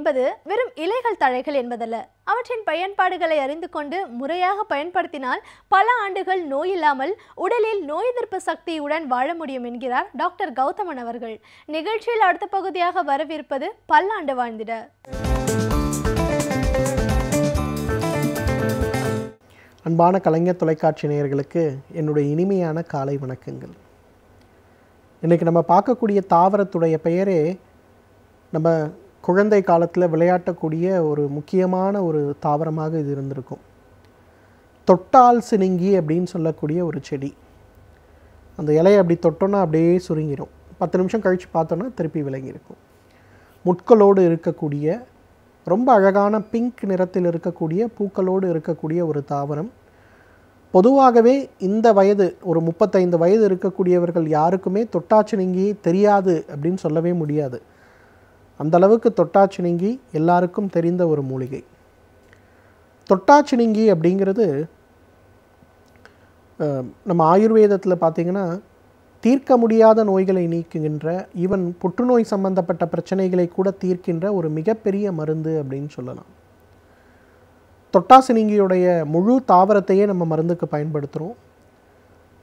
என்பது வெறும் இலைகள் தழைகள் என்பதல்ல. அவற்றின் பயன்பாடுகளை அறிந்து கொண்டு முறையாக பயன்படுத்தினால் பல ஆண்டுகள் நோயில்லாமல் உடலில் நோய் எதிர்ப்பு சக்தியுடன் வாழ முடியும் என்கிறார் டாக்டர் கௌதமன் அவர்கள். நிகழ்ச்சியில் அடுத்த பகுதியாக வரவிருப்பது பல்லாண்டு வாழ்ந்திட. அன்பான கலைஞர் தொலைக்காட்சி நேயர்களுக்கு என்னுடைய இனிமையான காலை வணக்கங்கள். இன்றைக்கி நம்ம பார்க்கக்கூடிய தாவரத்துடைய பெயரே நம்ம குழந்தை காலத்தில் விளையாட்டக்கூடிய ஒரு முக்கியமான ஒரு தாவரமாக இது இருந்திருக்கும். தொட்டால் சினிங்கி அப்படின்னு சொல்லக்கூடிய ஒரு செடி. அந்த இலையை அப்படி தொட்டோன்னா அப்படியே சுருங்கிடும். 10 நிமிஷம் கழித்து பார்த்தோன்னா திருப்பி விளங்கியிருக்கும். முட்களோடு இருக்கக்கூடிய ரொம்ப அழகான பிங்க் நிறத்தில் இருக்கக்கூடிய பூக்களோடு இருக்கக்கூடிய ஒரு தாவரம். பொதுவாகவே இந்த வயது ஒரு 35 வயது இருக்கக்கூடியவர்கள் யாருக்குமே தொட்டாச்சினிங்கி தெரியாது அப்படின்னு சொல்லவே முடியாது. அந்தளவுக்கு தொட்டாச்சினிங்கி எல்லாருக்கும் தெரிந்த ஒரு மூலிகை. தொட்டாச்சினிங்கி அப்படிங்கிறது நம்ம ஆயுர்வேதத்தில் பார்த்திங்கன்னா தீர்க்க முடியாத நோய்களை நீக்குகின்ற, ஈவன் புற்றுநோய் சம்பந்தப்பட்ட பிரச்சனைகளை கூட தீர்க்கின்ற ஒரு மிகப்பெரிய மருந்து அப்படின்னு சொல்லலாம். தொட்டாசினிங்கியுடைய முழு தாவரத்தையே நம்ம மருந்துக்கு பயன்படுத்துகிறோம்.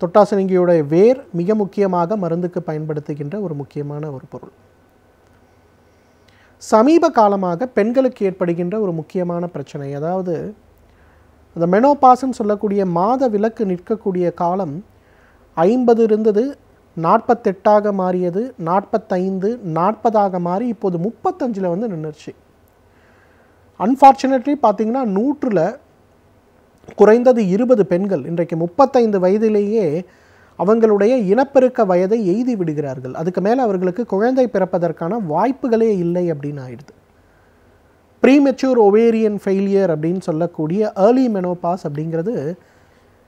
தொட்டாசினிங்கியுடைய வேர் மிக முக்கியமாக மருந்துக்கு பயன்படுத்துகின்ற ஒரு முக்கியமான ஒரு பொருள். சமீப காலமாக பெண்களுக்கு ஏற்படுகின்ற ஒரு முக்கியமான பிரச்சனை, அதாவது அந்த மெனோபாஸ்ன்னு சொல்லக்கூடிய மாத விலக்கு நிற்கக்கூடிய காலம் 50 இருந்தது, 48ஆக மாறியது, 45, 40ஆக மாறி இப்போது 35 வந்து நின்றுச்சு. அன்ஃபார்ச்சுனேட்லி பார்த்திங்கன்னா 100ல் குறைந்தது 20 பெண்கள் இன்றைக்கு 35 வயதிலேயே அவங்களுடைய இனப்பெருக்க வயதை எய்தி விடுகிறார்கள். அதுக்கு மேலே அவர்களுக்கு குழந்தை பிறப்பதற்கான வாய்ப்புகளே இல்லை அப்படின்னு ஆயிடுது. ப்ரீமெச்சூர் ஒவேரியன் ஃபெயிலியர் அப்படின்னு சொல்லக்கூடிய ஏர்லி மெனோபாஸ் அப்படிங்கிறது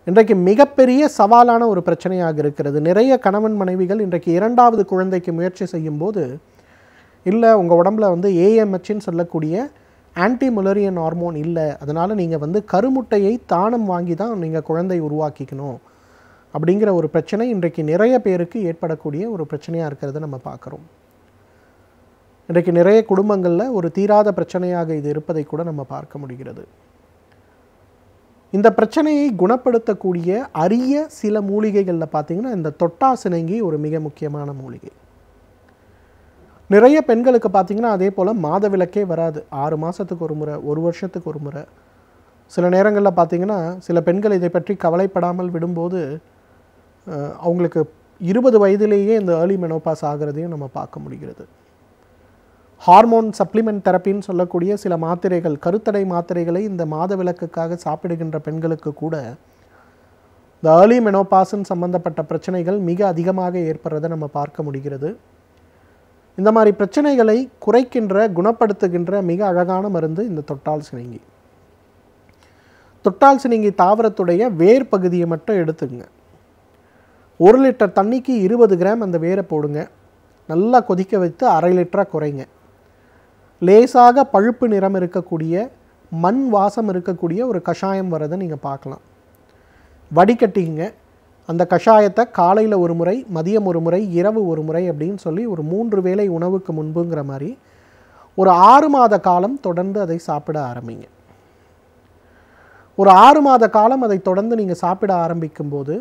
இன்றைக்கு மிகப்பெரிய சவாலான ஒரு பிரச்சனையாக இருக்கிறது. நிறைய கணவன் மனைவிகள் இன்றைக்கு 2வது குழந்தைக்கு முயற்சி செய்யும்போது, இல்லை உங்கள் உடம்புல வந்து ஏஎம்ஹெச்ன்னு சொல்லக்கூடிய ஆன்டி முலரியன் ஹார்மோன் இல்லை, அதனால் நீங்கள் வந்து கருமுட்டையை தானம் வாங்கி தான் நீங்கள் குழந்தை உருவாக்கிக்கணும் அப்படிங்கிற ஒரு பிரச்சனை இன்றைக்கு நிறைய பேருக்கு ஏற்படக்கூடிய ஒரு பிரச்சனையாக இருக்கிறத நம்ம பார்க்குறோம். இன்றைக்கு நிறைய குடும்பங்களில் ஒரு தீராத பிரச்சனையாக இது இருப்பதை கூட நம்ம பார்க்க முடிகிறது. இந்த பிரச்சனையை குணப்படுத்தக்கூடிய அரிய சில மூலிகைகளில் பார்த்திங்கன்னா இந்த தொட்டாசினிங்கி ஒரு மிக முக்கியமான மூலிகை. நிறைய பெண்களுக்கு பார்த்திங்கன்னா அதே போல் மாதவிலக்கே வராது. 6 மாதத்துக்கு ஒரு முறை, 1 வருஷத்துக்கு ஒரு முறை. சில நேரங்களில் பார்த்திங்கன்னா சில பெண்கள் இதை பற்றி கவலைப்படாமல் விடும்போது அவங்களுக்கு 20 வயதிலேயே இந்த ஏர்லி மெனோபாஸ் ஆகிறதையும் நம்ம பார்க்க முடிகிறது. ஹார்மோன் சப்ளிமெண்ட் தெரப்பின்னு சொல்லக்கூடிய சில மாத்திரைகள், கருத்தடை மாத்திரைகளை இந்த மாதவிலக்குக்காக சாப்பிடுகின்ற பெண்களுக்கு கூட இந்த ஏர்லி மெனோபாஸ்ன்னு சம்பந்தப்பட்ட பிரச்சனைகள் மிக அதிகமாக ஏற்படுறதை நம்ம பார்க்க முடிகிறது. இந்த மாதிரி பிரச்சனைகளை குறைக்கின்ற, குணப்படுத்துகின்ற மிக அழகான மருந்து இந்த தொட்டால் சினிங்கி. தொட்டால் சினிங்கி தாவரத்துடைய வேர் பகுதியை மட்டும் எடுத்துங்க. 1 லிட்டர் தண்ணிக்கு 20 கிராம் அந்த வேரை போடுங்க. நல்லா கொதிக்க வைத்து 1/2 லிட்டராக குறைங்க. லேசாக பழுப்பு நிறம் இருக்கக்கூடிய, மண் வாசம் இருக்கக்கூடிய ஒரு கஷாயம் வரதை நீங்கள் பார்க்கலாம். வடிகட்டிங்க. அந்த கஷாயத்தை காலையில் ஒரு முறை, மதியம் ஒரு முறை, இரவு ஒரு முறை அப்படின்னு சொல்லி ஒரு 3 வேளை உணவுக்கு முன்புங்கிற மாதிரி ஒரு 6 மாத காலம் தொடர்ந்து அதை சாப்பிட ஆரம்பிங்க. ஒரு 6 மாத காலம் அதை தொடர்ந்து நீங்கள் சாப்பிட ஆரம்பிக்கும்போது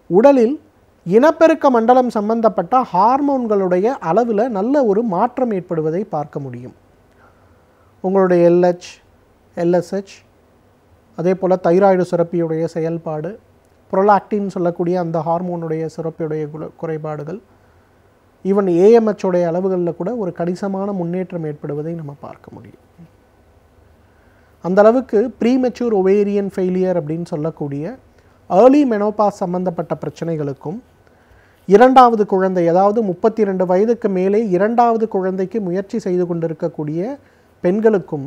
உடலில் இனப்பெருக்க மண்டலம் சம்பந்தப்பட்ட ஹார்மோன்களுடைய அளவில் நல்ல ஒரு மாற்றம் ஏற்படுவதை பார்க்க முடியும். உங்களுடைய LH, LSH, அதே போல் தைராய்டு சுரப்பியுடைய செயல்பாடு, புரோலாக்டின் சொல்லக்கூடிய அந்த ஹார்மோனுடைய சுரப்பியுடைய குறைபாடுகள், ஈவன் AMH உடைய அளவுகளில் கூட ஒரு கணிசமான முன்னேற்றம் ஏற்படுவதை நம்ம பார்க்க முடியும். அந்த அளவுக்கு ப்ரீமெச்சூர் ஒவேரியன் ஃபெயிலியர் அப்படின்னு சொல்லக்கூடிய ஏர்லி மெனோபாஸ் சம்பந்தப்பட்ட பிரச்சனைகளுக்கும், 2வது குழந்தை, அதாவது 32 வயதுக்கு மேலே 2வது குழந்தைக்கு முயற்சி செய்து கொண்டிருக்கக்கூடிய பெண்களுக்கும்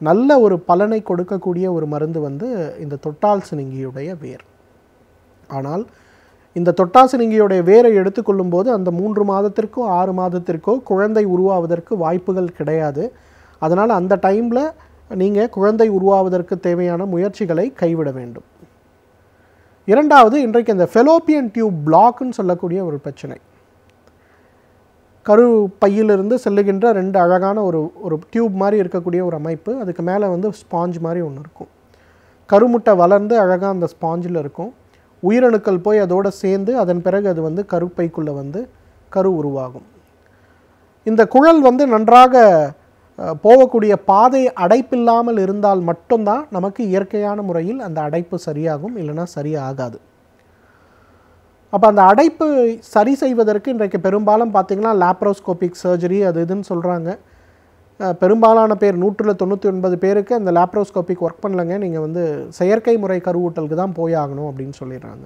நல்ல ஒரு பலனை கொடுக்கக்கூடிய ஒரு மருந்து வந்து இந்த தொட்டால் சினிங்கியுடைய வேர். ஆனால் இந்த தொட்டாசினிங்கியுடைய வேரை எடுத்துக்கொள்ளும் போது அந்த 3 மாதத்திற்கோ 6 மாதத்திற்கோ குழந்தை உருவாவதற்கு வாய்ப்புகள் கிடையாது. அதனால் அந்த டைமில் நீங்கள் குழந்தை உருவாவதற்கு தேவையான முயற்சிகளை கைவிட வேண்டும். 2வது, இன்றைக்கு இந்த ஃபெலோப்பியன் டியூப் பிளாக்னு சொல்லக்கூடிய ஒரு பிரச்சனை. கரு பையிலிருந்து செல்லுகின்ற 2 அழகான ஒரு டியூப் மாதிரி இருக்கக்கூடிய ஒரு அமைப்பு. அதுக்கு மேலே வந்து ஸ்பாஞ்ச் மாதிரி ஒன்று இருக்கும். கருமுட்டை வளர்ந்து அழகாக அந்த ஸ்பாஞ்சில் இருக்கும். உயிரணுக்கள் போய் அதோடு சேர்ந்து அதன் பிறகு அது வந்து கருப்பைக்குள்ளே வந்து கரு உருவாகும். இந்த குழல் வந்து நன்றாக போகக்கூடிய பாதை அடைப்பில்லாமல் இருந்தால் மட்டும்தான் நமக்கு இயற்கையான முறையில் அந்த அடைப்பு சரியாகும், இல்லைன்னா சரியாகாது. அப்போ அந்த அடைப்பு சரி செய்வதற்கு இன்றைக்கு பெரும்பாலும் பார்த்திங்கன்னா லேப்ரோஸ்கோபிக் சர்ஜரி அது இதுன்னு சொல்கிறாங்க. பெரும்பாலான பேர் 199 பேருக்கு அந்த லேப்ரோஸ்கோபிக் ஒர்க் பண்ணலங்க, நீங்கள் வந்து செயற்கை முறை கருவூட்டலுக்கு தான் போயாகணும் அப்படின்னு சொல்லிடுறாங்க.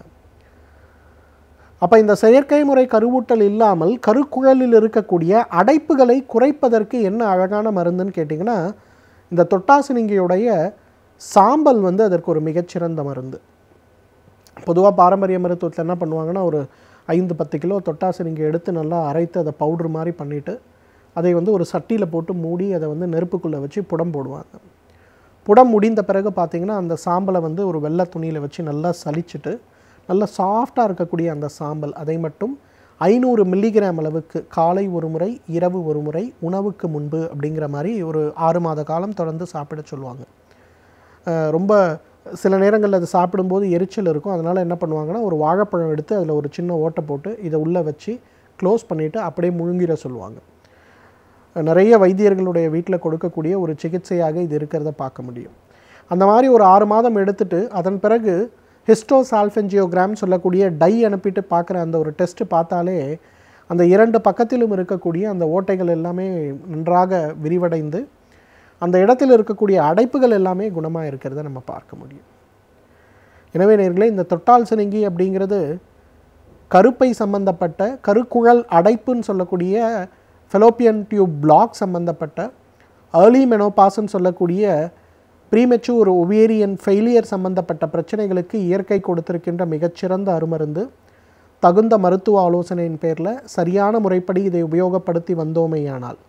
அப்போ இந்த செயற்கை முறை கருவூட்டல் இல்லாமல் கருக்குழலில் இருக்கக்கூடிய அடைப்புகளை குறைப்பதற்கு என்ன அழகான மருந்துன்னு கேட்டிங்கன்னா, இந்த தொட்டாசினிங்கியுடைய சாம்பல் வந்து அதற்கு ஒரு மிகச்சிறந்த மருந்து. பொதுவாக பாரம்பரிய மருத்துவத்தில் என்ன பண்ணுவாங்கன்னா, ஒரு 5-10 கிலோ தொட்டாசினிங்கி எடுத்து நல்லா அரைத்து அதை பவுட்ரு மாதிரி பண்ணிவிட்டு அதை வந்து ஒரு சட்டியில் போட்டு மூடி அதை வந்து நெருப்புக்குள்ளே வச்சு புடம் போடுவாங்க. புடம் முடிந்த பிறகு பார்த்திங்கன்னா அந்த சாம்பலை வந்து ஒரு வெள்ளை துணியில் வச்சு நல்லா சலிச்சுட்டு நல்லா சாஃப்டாக இருக்கக்கூடிய அந்த சாம்பல் அதை மட்டும் 500 மில்லிகிராம் அளவுக்கு காலை ஒரு முறை, இரவு ஒரு முறை, உணவுக்கு முன்பு அப்படிங்கிற மாதிரி ஒரு 6 மாத காலம் தொடர்ந்து சாப்பிட சொல்லுவாங்க. ரொம்ப சில நேரங்களில் அது சாப்பிடும்போது எரிச்சல் இருக்கும். அதனால் என்ன பண்ணுவாங்கன்னா, ஒரு வாழைப்பழம் எடுத்து அதில் ஒரு சின்ன ஓட்டை போட்டு இதை உள்ளே வச்சு க்ளோஸ் பண்ணிவிட்டு அப்படியே முழுங்கிட சொல்லுவாங்க. நிறைய வைத்தியர்களுடைய வீட்டில் கொடுக்கக்கூடிய ஒரு சிகிச்சையாக இது இருக்கிறத பார்க்க முடியும். அந்த மாதிரி ஒரு 6 மாதம் எடுத்துட்டு அதன் பிறகு ஹிஸ்டோசால்ஃபெஞ்சியோகிராம் சொல்லக்கூடிய டை அனுப்பிட்டு பார்க்குற அந்த ஒரு டெஸ்ட்டு பார்த்தாலே அந்த 2 பக்கத்திலும் இருக்கக்கூடிய அந்த ஓட்டைகள் எல்லாமே நன்றாக விரிவடைந்து அந்த இடத்தில் இருக்கக்கூடிய அடைப்புகள் எல்லாமே குணமாக இருக்கிறத நம்ம பார்க்க முடியும். எனவே நேயர்களே, இந்த தொட்டாசினிங்கி அப்படிங்கிறது கருப்பை சம்பந்தப்பட்ட கருக்குழல் அடைப்புன்னு சொல்லக்கூடிய ஃபெலோப்பியன் டியூப் பிளாக் சம்பந்தப்பட்ட, ஏர்லி மெனோபாஸ்ன்னு சொல்லக்கூடிய ப்ரீமெச்சூர் ஒவேரியன் ஃபெயிலியர் சம்பந்தப்பட்ட பிரச்சனைகளுக்கு இயற்கை கொடுத்திருக்கின்ற மிகச்சிறந்த அருமருந்து. தகுந்த மருத்துவ ஆலோசனையின் பேரில் சரியான முறைப்படி இதை உபயோகப்படுத்தி வந்தோமேயானால்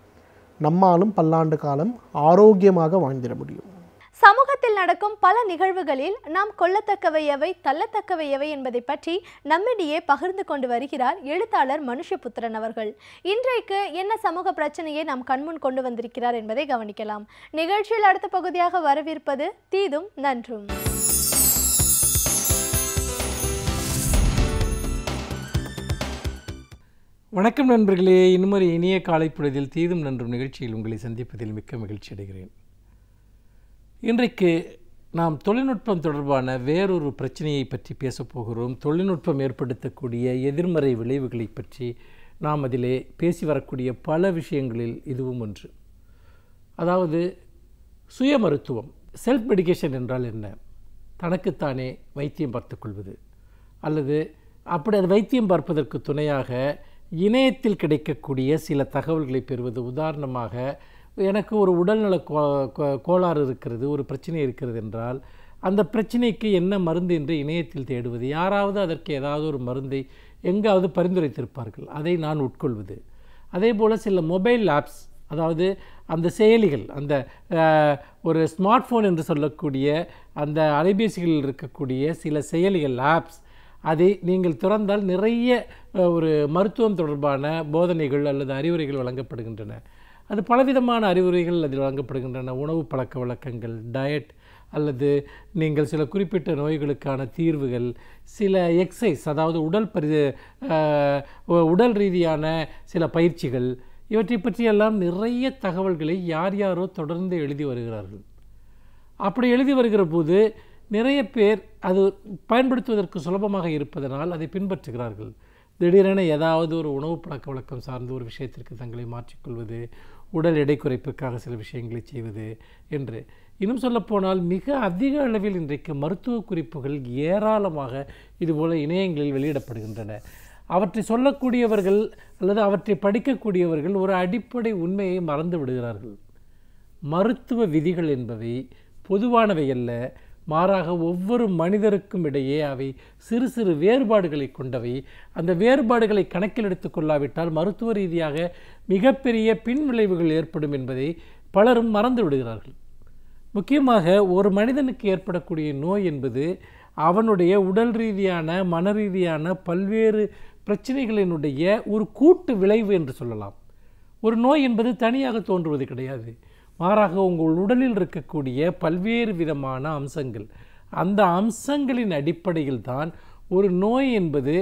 நம்மாலும் பல்லாண்டு காலம் ஆரோக்கியமாக வாழ்ந்திட முடியும். சமூகத்தில் நடக்கும் பல நிகழ்வுகளில் நாம் கொள்ளத்தக்கவை எவை, தள்ளத்தக்கவை எவை என்பதை பற்றி நம்மிடையே பகிர்ந்து கொண்டு வருகிறார் எழுத்தாளர் மனுஷபுத்திரன் அவர்கள். இன்றைக்கு என்ன சமூக பிரச்சனையை நாம் கண்முன் கொண்டு வந்திருக்கிறார் என்பதை கவனிக்கலாம். நிகழ்ச்சியில் அடுத்த பகுதியாக வரவிருப்பது தீதும் நன்றும். வணக்கம் நண்பர்களே, இன்னும் இனிய காலை பொழுதில் தீதும் நன்றும் நிகழ்ச்சியில் உங்களை சந்திப்பதில் மிக்க மகிழ்ச்சி அடைகிறேன். இன்றைக்கு நாம் தொழில்நுட்பம் தொடர்பான வேறொரு பிரச்சனையை பற்றி பேசப்போகிறோம். தொழில்நுட்பம் ஏற்படுத்தக்கூடிய எதிர்மறை விளைவுகளை பற்றி நாம் அதிலே பேசி வரக்கூடிய பல விஷயங்களில் இதுவும் ஒன்று. அதாவது சுய மருத்துவம், செல்ஃப் மெடிகேஷன் என்றால் என்ன? தனக்குத்தானே வைத்தியம் பார்த்துக்கொள்வது, அல்லது அப்படி அது வைத்தியம் பார்ப்பதற்கு துணையாக இணையத்தில் கிடைக்கக்கூடிய சில தகவல்களை பெறுவது. உதாரணமாக, எனக்கு ஒரு உடல்நல கோளாறு இருக்கிறது, ஒரு பிரச்சனை இருக்கிறது என்றால் அந்த பிரச்சனைக்கு என்ன மருந்து என்று இணையத்தில் தேடுவது. யாராவது அதற்கு ஏதாவது ஒரு மருந்தை எங்காவது பரிந்துரைத்திருப்பார்கள், அதை நான் உட்கொள்வது. அதே போல் சில மொபைல் ஆப்ஸ், அதாவது அந்த செயலிகள், அந்த ஒரு ஸ்மார்ட் ஃபோன் என்று சொல்லக்கூடிய அந்த அலைபேசிகளில் இருக்கக்கூடிய சில செயலிகள், ஆப்ஸ், அதை நீங்கள் திறந்தால் நிறைய ஒரு மருத்துவம் தொடர்பான போதனைகள் அல்லது அறிவுரைகள் வழங்கப்படுகின்றன. அது பலவிதமான அறிவுரைகள் அதில் வழங்கப்படுகின்றன. உணவு பழக்க வழக்கங்கள், டயட், அல்லது நீங்கள் சில குறிப்பிட்ட நோய்களுக்கான தீர்வுகள், சில எக்ஸசைஸ், அதாவது உடல் ரீதியான சில பயிற்சிகள், இவற்றை பற்றியெல்லாம் நிறைய தகவல்களை யாரோ தொடர்ந்து எழுதி வருகிறார்கள். அப்படி எழுதி வருகிற போது நிறைய பேர் அது பயன்படுத்துவதற்கு சுலபமாக இருப்பதனால் அதை பின்பற்றுகிறார்கள். திடீரென ஏதாவது ஒரு உணவு பழக்க வழக்கம் சார்ந்த ஒரு விஷயத்திற்கு தங்களை மாற்றிக்கொள்வது, உடல் எடை குறைப்புக்காக சில விஷயங்களை செய்வது என்று. இன்னும் சொல்லப்போனால் மிக அதிக அளவில் இன்றைக்கு மருத்துவ குறிப்புகள் ஏராளமாக இதுபோல் இணையங்களில் வெளியிடப்படுகின்றன. அவற்றை சொல்லக்கூடியவர்கள் அல்லது அவற்றை படிக்கக்கூடியவர்கள் ஒரு அடிப்படை உண்மையை மறந்து விடுகிறார்கள். மருத்துவ விதிகள் என்பவை பொதுவானவை அல்ல, மாறாக ஒவ்வொரு மனிதருக்கும் இடையே அவை சிறு சிறு வேறுபாடுகளை கொண்டவை. அந்த வேறுபாடுகளை கணக்கில் எடுத்துக்கொள்ளாவிட்டால் மருத்துவ ரீதியாக மிகப்பெரிய பின்விளைவுகள் ஏற்படும் என்பதை பலரும் மறந்து விடுகிறார்கள். முக்கியமாக ஒரு மனிதனுக்கு ஏற்படக்கூடிய நோய் என்பது அவனுடைய உடல் ரீதியான, மன ரீதியான பல்வேறு பிரச்சனைகளினுடைய ஒரு கூட்டு விளைவு என்று சொல்லலாம். ஒரு நோய் என்பது தனியாக தோன்றுவது கிடையாது. மாறாக உங்கள் உடலில் இருக்கக்கூடிய பல்வேறு விதமான அம்சங்கள், அந்த அம்சங்களின் அடிப்படையில் தான் ஒரு நோய் என்பது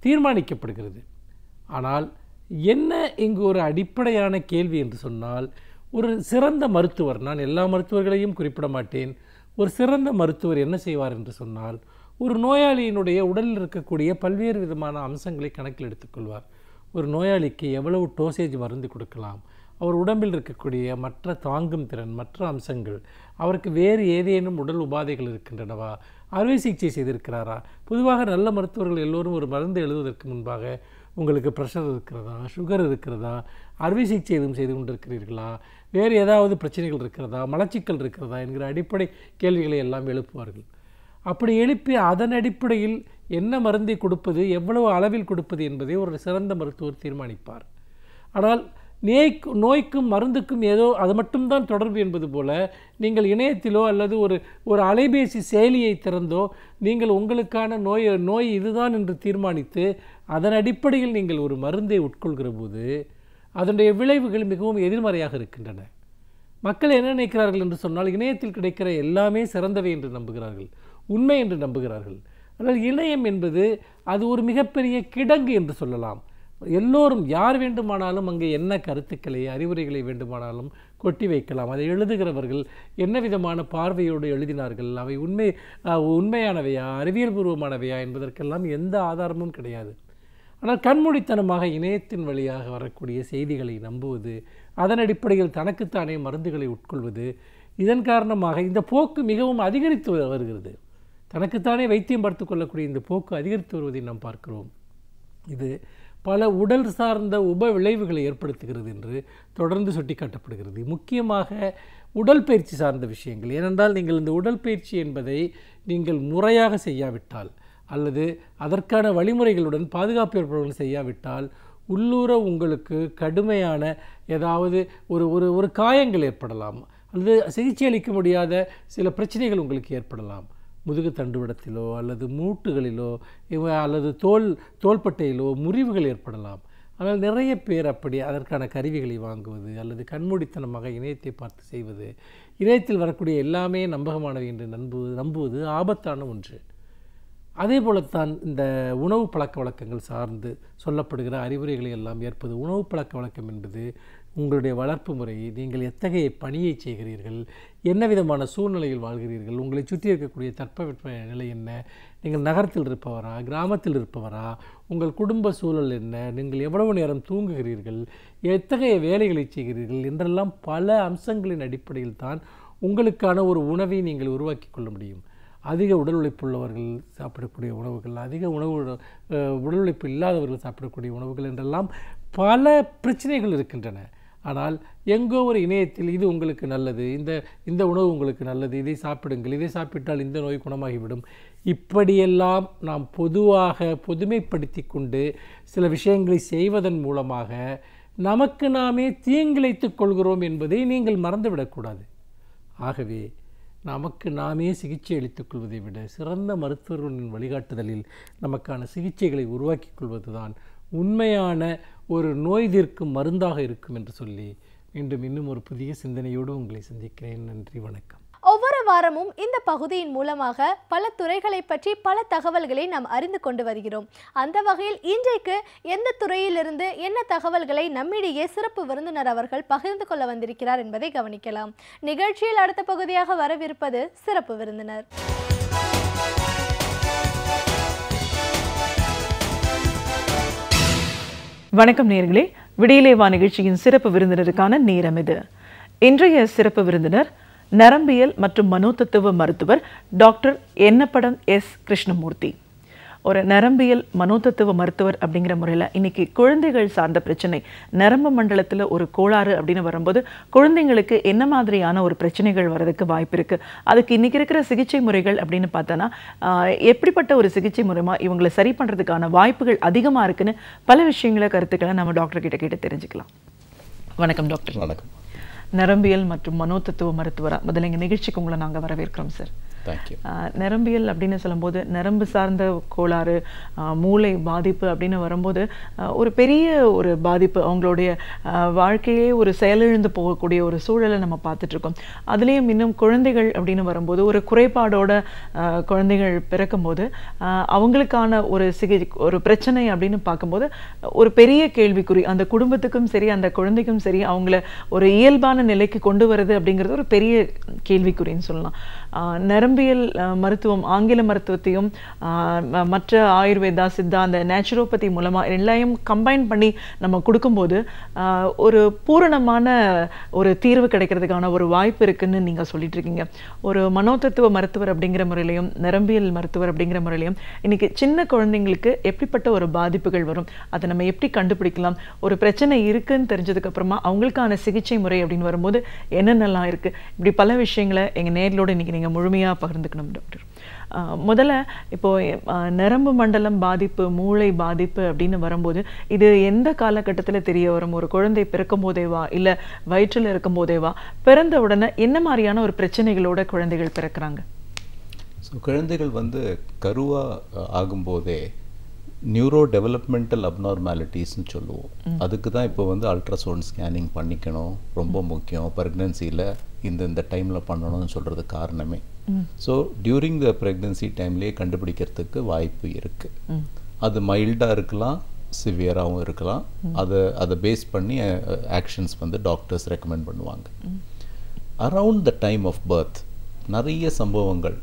தீர்மானிக்கப்படுகிறது. ஆனால் என்ன இங்கு ஒரு அடிப்படையான கேள்வி என்று சொன்னால், ஒரு சிறந்த மருத்துவர், நான் எல்லா மருத்துவர்களையும் குறிப்பிட மாட்டேன், ஒரு சிறந்த மருத்துவர் என்ன செய்வார் என்று சொன்னால், ஒரு நோயாளியினுடைய உடலில் இருக்கக்கூடிய பல்வேறு விதமான அம்சங்களை கணக்கில் எடுத்துக்கொள்வார். ஒரு நோயாளிக்கு எவ்வளவு டோசேஜ் மருந்து கொடுக்கலாம், அவர் உடம்பில் இருக்கக்கூடிய மற்ற தாங்கும் திறன், மற்ற அம்சங்கள், அவருக்கு வேறு ஏதேனும் உடல் உபாதைகள் இருக்கின்றனவா, அறுவை சிகிச்சை செய்திருக்கிறாரா. பொதுவாக நல்ல மருத்துவர்கள் எல்லோரும் ஒரு மருந்து எழுதுவதற்கு முன்பாக உங்களுக்கு ப்ரெஷர் இருக்கிறதா, சுகர் இருக்கிறதா, அறுவை சிகிச்சை எதுவும் செய்து கொண்டிருக்கிறீர்களா, வேறு ஏதாவது பிரச்சனைகள் இருக்கிறதா, மலச்சிக்கல் இருக்கிறதா என்கிற அடிப்படை கேள்விகளை எல்லாம் எழுப்புவார்கள். அப்படி எழுப்பி அதன் அடிப்படையில் என்ன மருந்தை கொடுப்பது, எவ்வளவு அளவில் கொடுப்பது என்பதை ஒரு சிறந்த மருத்துவர் தீர்மானிப்பார். ஆனால் நோய்க்கும் மருந்துக்கும் ஏதோ அது மட்டும்தான் தொடர்பு என்பது போல நீங்கள் இணையத்திலோ அல்லது ஒரு அலைபேசி செயலியை திறந்தோ நீங்கள் உங்களுக்கான நோய் இதுதான் என்று தீர்மானித்து அதன் அடிப்படையில் நீங்கள் ஒரு மருந்தை உட்கொள்கிற போது அதனுடைய விளைவுகள் மிகவும் எதிர்மறையாக இருக்கின்றன. மக்கள் என்ன நினைக்கிறார்கள் என்று சொன்னால், இணையத்தில் கிடைக்கிற எல்லாமே சிறந்தவை என்று நம்புகிறார்கள், உண்மை என்று நம்புகிறார்கள். ஆனால் இணையம் என்பது அது ஒரு மிகப்பெரிய கிடங்கு என்று சொல்லலாம். எல்லோரும் யார் வேண்டுமானாலும் அங்கே என்ன கருத்துக்களை, அறிவுரைகளை வேண்டுமானாலும் கொட்டி வைக்கலாம். அதை எழுதுகிறவர்கள் என்ன விதமான பார்வையோடு எழுதினார்கள், அவை உண்மையானவையா, அறிவியல் பூர்வமானவையா என்பதற்கெல்லாம் எந்த ஆதாரமும் கிடையாது. ஆனால் கண்மூடித்தனமாக இணையத்தின் வழியாக வரக்கூடிய செய்திகளை நம்புவது, அதன் அடிப்படையில் தனக்குத்தானே மருந்துகளை உட்கொள்வது, இதன் காரணமாக இந்த போக்கு மிகவும் அதிகரித்து வருகிறது. தனக்குத்தானே வைத்தியம் பார்த்து கொள்ளக்கூடிய இந்த போக்கு அதிகரித்து வருவதை நாம் பார்க்கிறோம். இது பல உடல் சார்ந்த உப விளைவுகளை ஏற்படுத்துகிறது என்று தொடர்ந்து சுட்டிக்காட்டப்படுகிறது. முக்கியமாக உடல் பயிற்சி சார்ந்த விஷயங்கள். ஏனென்றால் நீங்கள் இந்த உடல் பயிற்சி என்பதை நீங்கள் முறையாக செய்யாவிட்டால் அல்லது அதற்கான வழிமுறைகளுடன் பாதுகாப்பு ஏற்பாடுகள் செய்யாவிட்டால் உள்ளூர உங்களுக்கு கடுமையான ஏதாவது ஒரு காயங்கள் ஏற்படலாம், அல்லது சிகிச்சை அளிக்க முடியாத சில பிரச்சனைகள் உங்களுக்கு ஏற்படலாம். முதுகு தண்டுவடத்திலோ அல்லது மூட்டுகளிலோ அல்லது தோள்பட்டையிலோ முறிவுகள் ஏற்படலாம். ஆனால் நிறைய பேர் அப்படி அதற்கான கருவிகளை வாங்குவது அல்லது கண்மூடித்தனமாக இணையத்தை பார்த்து செய்வது, இணையத்தில் வரக்கூடிய எல்லாமே நம்பகமானவை என்று நம்புவது ஆபத்தான ஒன்று. அதே போலத்தான் இந்த உணவு பழக்க வழக்கங்கள் சார்ந்து சொல்லப்படுகிற அறிவுரைகளை எல்லாம் ஏற்பது. உணவு பழக்க வழக்கம் என்பது உங்களுடைய வளர்ப்பு முறை, நீங்கள் எத்தகைய பணியை செய்கிறீர்கள், என்ன விதமான சூழ்நிலையில் வாழ்கிறீர்கள், உங்களை சுற்றி இருக்கக்கூடிய தட்பவெட்ப நிலை என்ன, நீங்கள் நகரத்தில் இருப்பவரா, கிராமத்தில் இருப்பவரா, உங்கள் குடும்ப சூழல் என்ன, நீங்கள் எவ்வளவு நேரம் தூங்குகிறீர்கள், எத்தகைய வேலைகளை செய்கிறீர்கள் என்றெல்லாம் பல அம்சங்களின் அடிப்படையில் தான் உங்களுக்கான ஒரு உணவை நீங்கள் உருவாக்கி கொள்ள முடியும். அதிக உடல் உழைப்பு உள்ளவர்கள் சாப்பிடக்கூடிய உணவுகள், அதிக உடல் உழைப்பு இல்லாதவர்கள் சாப்பிடக்கூடிய உணவுகள் என்றெல்லாம் பல பிரச்சனைகள் இருக்கின்றன. ஆனால் எங்கோ ஒரு இணையத்தில் இது உங்களுக்கு நல்லது, இந்த உணவு உங்களுக்கு நல்லது, இதை சாப்பிடுங்கள், இதை சாப்பிட்டால் இந்த நோய் குணமாகிவிடும், இப்படியெல்லாம் நாம் பொதுமைப்படுத்தி கொண்டு சில விஷயங்களை செய்வதன் மூலமாக நமக்கு நாமே தீங்கிழைத்துக் கொள்கிறோம் என்பதை நீங்கள் மறந்துவிடக்கூடாது. ஆகவே நமக்கு நாமே சிகிச்சை அளித்துக் கொள்வதை விட சிறந்த மருத்துவர்களின் வழிகாட்டுதலில் நமக்கான சிகிச்சைகளை உருவாக்கி கொள்வதுதான் உண்மையான ஒரு நோய் தீர்க்கும் மருந்தாக இருக்கும் என்று சொல்லி மீண்டும் இன்னும் ஒரு புதிய சிந்தனையோடு உங்களை சந்திக்கிறேன். நன்றி, வணக்கம். ஒவ்வொரு வாரமும் இந்த பகுதியின் மூலமாக பல துறைகளை பற்றி பல தகவல்களை நாம் அறிந்து கொண்டு வருகிறோம். அந்த வகையில் இன்றைக்கு எந்த துறையிலிருந்து என்ன தகவல்களை நம்மிடையே சிறப்பு விருந்தினர் அவர்கள் பகிர்ந்து கொள்ள வந்திருக்கிறார் என்பதை கவனிக்கலாம். நிகழ்ச்சியில் அடுத்த பகுதியாக வரவிருப்பது சிறப்பு விருந்தினர். வணக்கம் நேயர்களே, விடியலே வா நிகழ்ச்சியின் சிறப்பு விருந்தினருக்கான நேரம் இது. இன்றைய சிறப்பு விருந்தினர் நரம்பியல் மற்றும் மனோதத்துவ மருத்துவர் டாக்டர் என்னப்படம் எஸ் கிருஷ்ணமூர்த்தி. ஒரு நரம்பியல் மனோதத்துவ மருத்துவர் அப்படிங்கிற முறையில் இன்னைக்கு குழந்தைகள் சார்ந்த பிரச்சனை, நரம்பு மண்டலத்தில் ஒரு கோளாறு அப்படின்னு வரும்போது குழந்தைங்களுக்கு என்ன மாதிரியான ஒரு பிரச்சனைகள் வர்றதுக்கு வாய்ப்பு இருக்குது, அதுக்கு இன்றைக்கி இருக்கிற சிகிச்சை முறைகள் அப்படின்னு பார்த்தோன்னா எப்படிப்பட்ட ஒரு சிகிச்சை முறைமா இவங்களை சரி பண்ணுறதுக்கான வாய்ப்புகள் அதிகமாக இருக்குன்னு பல விஷயங்களை கருத்துக்களை நம்ம டாக்டர் கிட்ட கேட்டு தெரிஞ்சுக்கலாம். வணக்கம் டாக்டர். வணக்கம். நரம்பியல் மற்றும் மனோதத்துவ மருத்துவராக முதல்ல எங்கள் நிகழ்ச்சிக்கு உங்களை நாங்கள் வரவேற்கிறோம் சார். தேங்க்யூ. நரம்பியல் அப்படின்னு சொல்லும்போது நரம்பு சார்ந்த கோளாறு, மூளை பாதிப்பு அப்படின்னு வரும்போது ஒரு பெரிய ஒரு பாதிப்பு, அவங்களுடைய வாழ்க்கையே ஒரு செயலிழந்து போகக்கூடிய ஒரு சூழலை நம்ம பார்த்துட்ருக்கோம். அதுலேயும் இன்னும் குழந்தைகள் அப்படின்னு வரும்போது ஒரு குறைபாடோட குழந்தைகள் பிறக்கும்போது அவங்களுக்கான ஒரு பிரச்சனை அப்படின்னு பார்க்கும்போது ஒரு பெரிய கேள்விக்குறி. அந்த குடும்பத்துக்கும் சரி அந்த குழந்தைக்கும் சரி அவங்கள ஒரு இயல்பான நிலைக்கு கொண்டு வருது அப்படிங்கிறது ஒரு பெரிய கேள்விக்குறின்னு சொல்லலாம். நரம்பியல் மருத்துவம், ஆங்கில மருத்துவத்தையும் மற்ற ஆயுர்வேதா, சித்தா, அந்த நேச்சுரோபதி மூலமாக எல்லாத்தையும் கம்பைன் பண்ணி நம்ம கொடுக்கும்போது ஒரு பூரணமான ஒரு தீர்வு கிடைக்கிறதுக்கான ஒரு வாய்ப்பு இருக்குன்னு நீங்கள் சொல்லிட்டு இருக்கீங்க. ஒரு மனோதத்துவ மருத்துவர் அப்படிங்கிற முறையிலையும் நரம்பியல் மருத்துவர் அப்படிங்கிற முறையிலையும் இன்னைக்கு சின்ன குழந்தைங்களுக்கு எப்படிப்பட்ட ஒரு பாதிப்புகள் வரும், அதை நம்ம எப்படி கண்டுபிடிக்கலாம், ஒரு பிரச்சனை இருக்குன்னு தெரிஞ்சதுக்கு அப்புறமா அவங்களுக்கான சிகிச்சை முறை அப்படின்னு வரும்போது என்னென்னலாம் இருக்கு, இப்படி பல விஷயங்களை எங்கள் நேர்களோட இன்னைக்கு நீங்கள் முழுமையாக பகிர்ந்துக்கணும் டாக்டர். முதல்ல இப்போ நரம்பு மண்டலம் பாதிப்பு, மூளை பாதிப்பு அப்படின்னு வரும்போது இது எந்த காலகட்டத்தில் தெரிய வரும்? ஒரு குழந்தை பிறக்கும் போதேவா, இல்லை வயிற்றில் இருக்கும் போதேவா, பிறந்த உடனே என்ன மாதிரியான ஒரு பிரச்சனைகளோட குழந்தைகள் பிறக்கிறாங்க? ஸோ குழந்தைகள் கருவாக ஆகும்போதே நியூரோ டெவலப்மெண்டல் அப்நார்மாலிட்டிஸ்ன்னு சொல்லுவோம். அதுக்கு தான் இப்போ அல்ட்ராசவுண்ட் ஸ்கேனிங் பண்ணிக்கணும், ரொம்ப முக்கியம். ப்ரெக்னென்சியில் இந்த டைமில் பண்ணணும்னு சொல்கிறது காரணமே. ஸோ டியூரிங் த ப்ரெக்னென்சி டைம்லேயே கண்டுபிடிக்கிறதுக்கு வாய்ப்பு இருக்குது. அது மைல்டாக இருக்கலாம், சிவியராகவும் இருக்கலாம். அதை பேஸ் பண்ணி ஆக்ஷன்ஸ் டாக்டர்ஸ் ரெக்கமெண்ட் பண்ணுவாங்க. Around the time of birth நிறைய சம்பவங்கள்,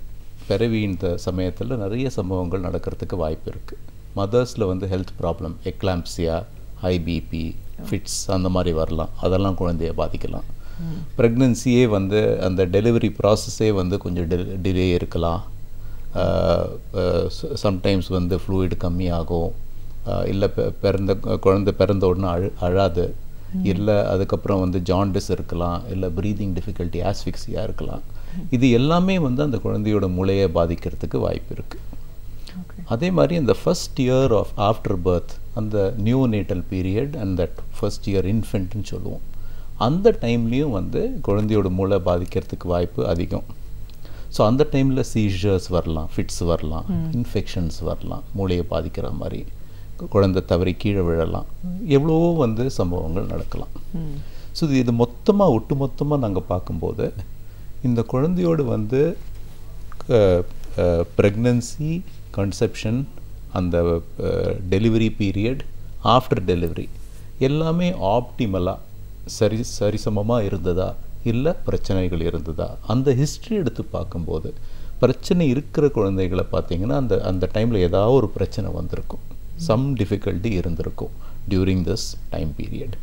பிறவியின் சமயத்தில் நிறைய சம்பவங்கள் நடக்கிறதுக்கு வாய்ப்பு இருக்குது. மதர்ஸில் health problem, eclampsia, high BP, fits அந்த மாதிரி வரலாம். அதெல்லாம் குழந்தைய பாதிக்கலாம். ப்ரெக்னென்சியே அந்த டெலிவரி ப்ராசஸே கொஞ்சம் டிலே இருக்கலாம். சம்டைம்ஸ் ஃப்ளூயிட் கம்மியாகும், இல்லை குழந்தை பிறந்த உடனே அழாது, இல்லை அதுக்கப்புறம் ஜாண்டிஸ் இருக்கலாம், இல்லை ப்ரீதிங் டிஃபிகல்ட்டி, ஆஸ்ஃபிக்சியா இருக்கலாம். இது எல்லாமே அந்த குழந்தையோட மூளையை பாதிக்கிறதுக்கு வாய்ப்பு இருக்குது. அதே மாதிரி அந்த first year of after birth, அந்த neonatal period and that first year இன்ஃபென்ட்னு சொல்லுவோம், அந்த டைம்லேயும் குழந்தையோட மூளை பாதிக்கிறதுக்கு வாய்ப்பு அதிகம். ஸோ அந்த டைமில் சீஷர்ஸ் வரலாம், ஃபிட்ஸ் வரலாம், இன்ஃபெக்ஷன்ஸ் வரலாம், மூளையை பாதிக்கிற மாதிரி, குழந்தை தவறி கீழே விழலாம், எவ்வளவோ சம்பவங்கள் நடக்கலாம். ஸோ இது மொத்தமாக ஒட்டுமொத்தமாக நாங்கள் பார்க்கும்போது இந்த குழந்தையோடு ப்ரெக்னன்சி, கன்செப்ஷன், அந்த டெலிவரி பீரியட், ஆஃப்டர் டெலிவரி எல்லாமே ஆப்டிமலாக சரிசமமாக இருந்ததா, இல்லை பிரச்சனைகள் இருந்ததா, அந்த ஹிஸ்ட்ரி எடுத்து பார்க்கும்போது பிரச்சனை இருக்கிற குழந்தைகளை பார்த்தீங்கன்னா அந்த டைமில் ஏதாவது ஒரு பிரச்சனை வந்திருக்கும், சம் டிஃபிகல்ட்டி இருந்திருக்கும் டியூரிங் திஸ் டைம் பீரியட்.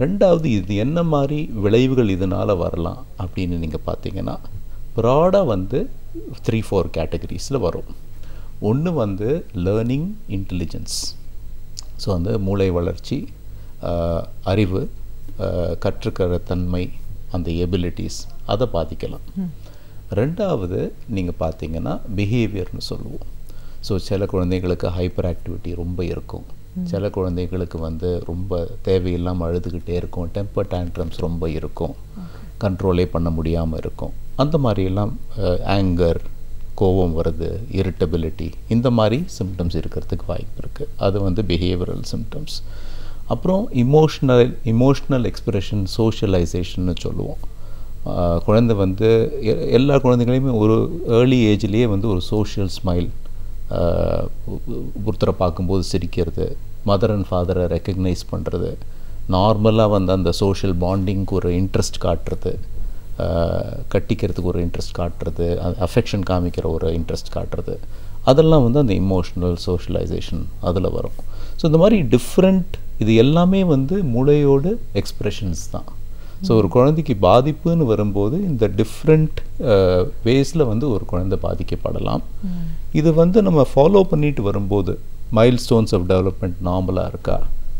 ரெண்டாவது, இது என்ன மாதிரி விளைவுகள் இதனால் வரலாம் அப்படின்னு நீங்கள் பார்த்தீங்கன்னா ப்ராடாக 3-4 கேட்டகரிஸில் வரும். ஒன்று லேர்னிங் இன்டெலிஜென்ஸ், ஸோ மூளை வளர்ச்சி, அறிவு, கற்றுக்கிற தன்மை, அந்த எபிலிட்டிஸ், அதை பாதிக்கலாம். ரெண்டாவது நீங்கள் பார்த்தீங்கன்னா பிஹேவியர்னு சொல்லுவோம். ஸோ சில குழந்தைங்களுக்கு ஹைப்பர் ஆக்டிவிட்டி ரொம்ப இருக்கும், சில குழந்தைங்களுக்கு ரொம்ப தேவையில்லாமல் அழுதுகிட்டே இருக்கும், டெம்பர் டேண்ட்ரம்ஸ் ரொம்ப இருக்கும், கண்ட்ரோலே பண்ண முடியாமல் இருக்கும். அந்த மாதிரியெல்லாம் ஆங்கர், கோபம் வருது, இரிட்டபிலிட்டி, இந்த மாதிரி சிம்டம்ஸ் இருக்கிறதுக்கு வாய்ப்பு இருக்குது. அது பிஹேவியரல் சிம்டம்ஸ். அப்புறம் இமோஷ்னல் எக்ஸ்பிரஷன், சோஷியலைசேஷன்னு சொல்லுவோம். குழந்தை எல்லா குழந்தைகளையுமே ஒரு ஏர்லி ஏஜ்லேயே ஒரு சோஷியல் ஸ்மைல், ஒருத்தரை பார்க்கும்போது சிரிக்கிறது, மதர் அண்ட் ஃபாதரை ரெக்கக்னைஸ் பண்ணுறது, நார்மலாக அந்த சோஷியல் பாண்டிங்க்கு ஒரு இன்ட்ரெஸ்ட் காட்டுறது, கட்டிக்கிறதுக்கு ஒரு இன்ட்ரெஸ்ட் காட்டுறது, அஃபெக்ஷன் காமிக்கிற ஒரு இன்ட்ரெஸ்ட் காட்டுறது, அதெல்லாம் அந்த இமோஷ்னல் சோஷியலைசேஷன் அதில் வரும். ஸோ இந்த மாதிரி டிஃப்ரெண்ட், இது எல்லாமே மூளையோட எக்ஸ்ப்ரெஷன்ஸ் தான். ஸோ ஒரு குழந்தைக்கு பாதிப்புன்னு வரும்போது இந்த டிஃப்ரெண்ட் வேஸில் ஒரு குழந்தை பாதிக்கப்படலாம். இது நம்ம ஃபாலோ பண்ணிட்டு வரும்போது மைல் ஸ்டோன்ஸ் ஆஃப் டெவலப்மெண்ட் நார்மலாக இருக்கா,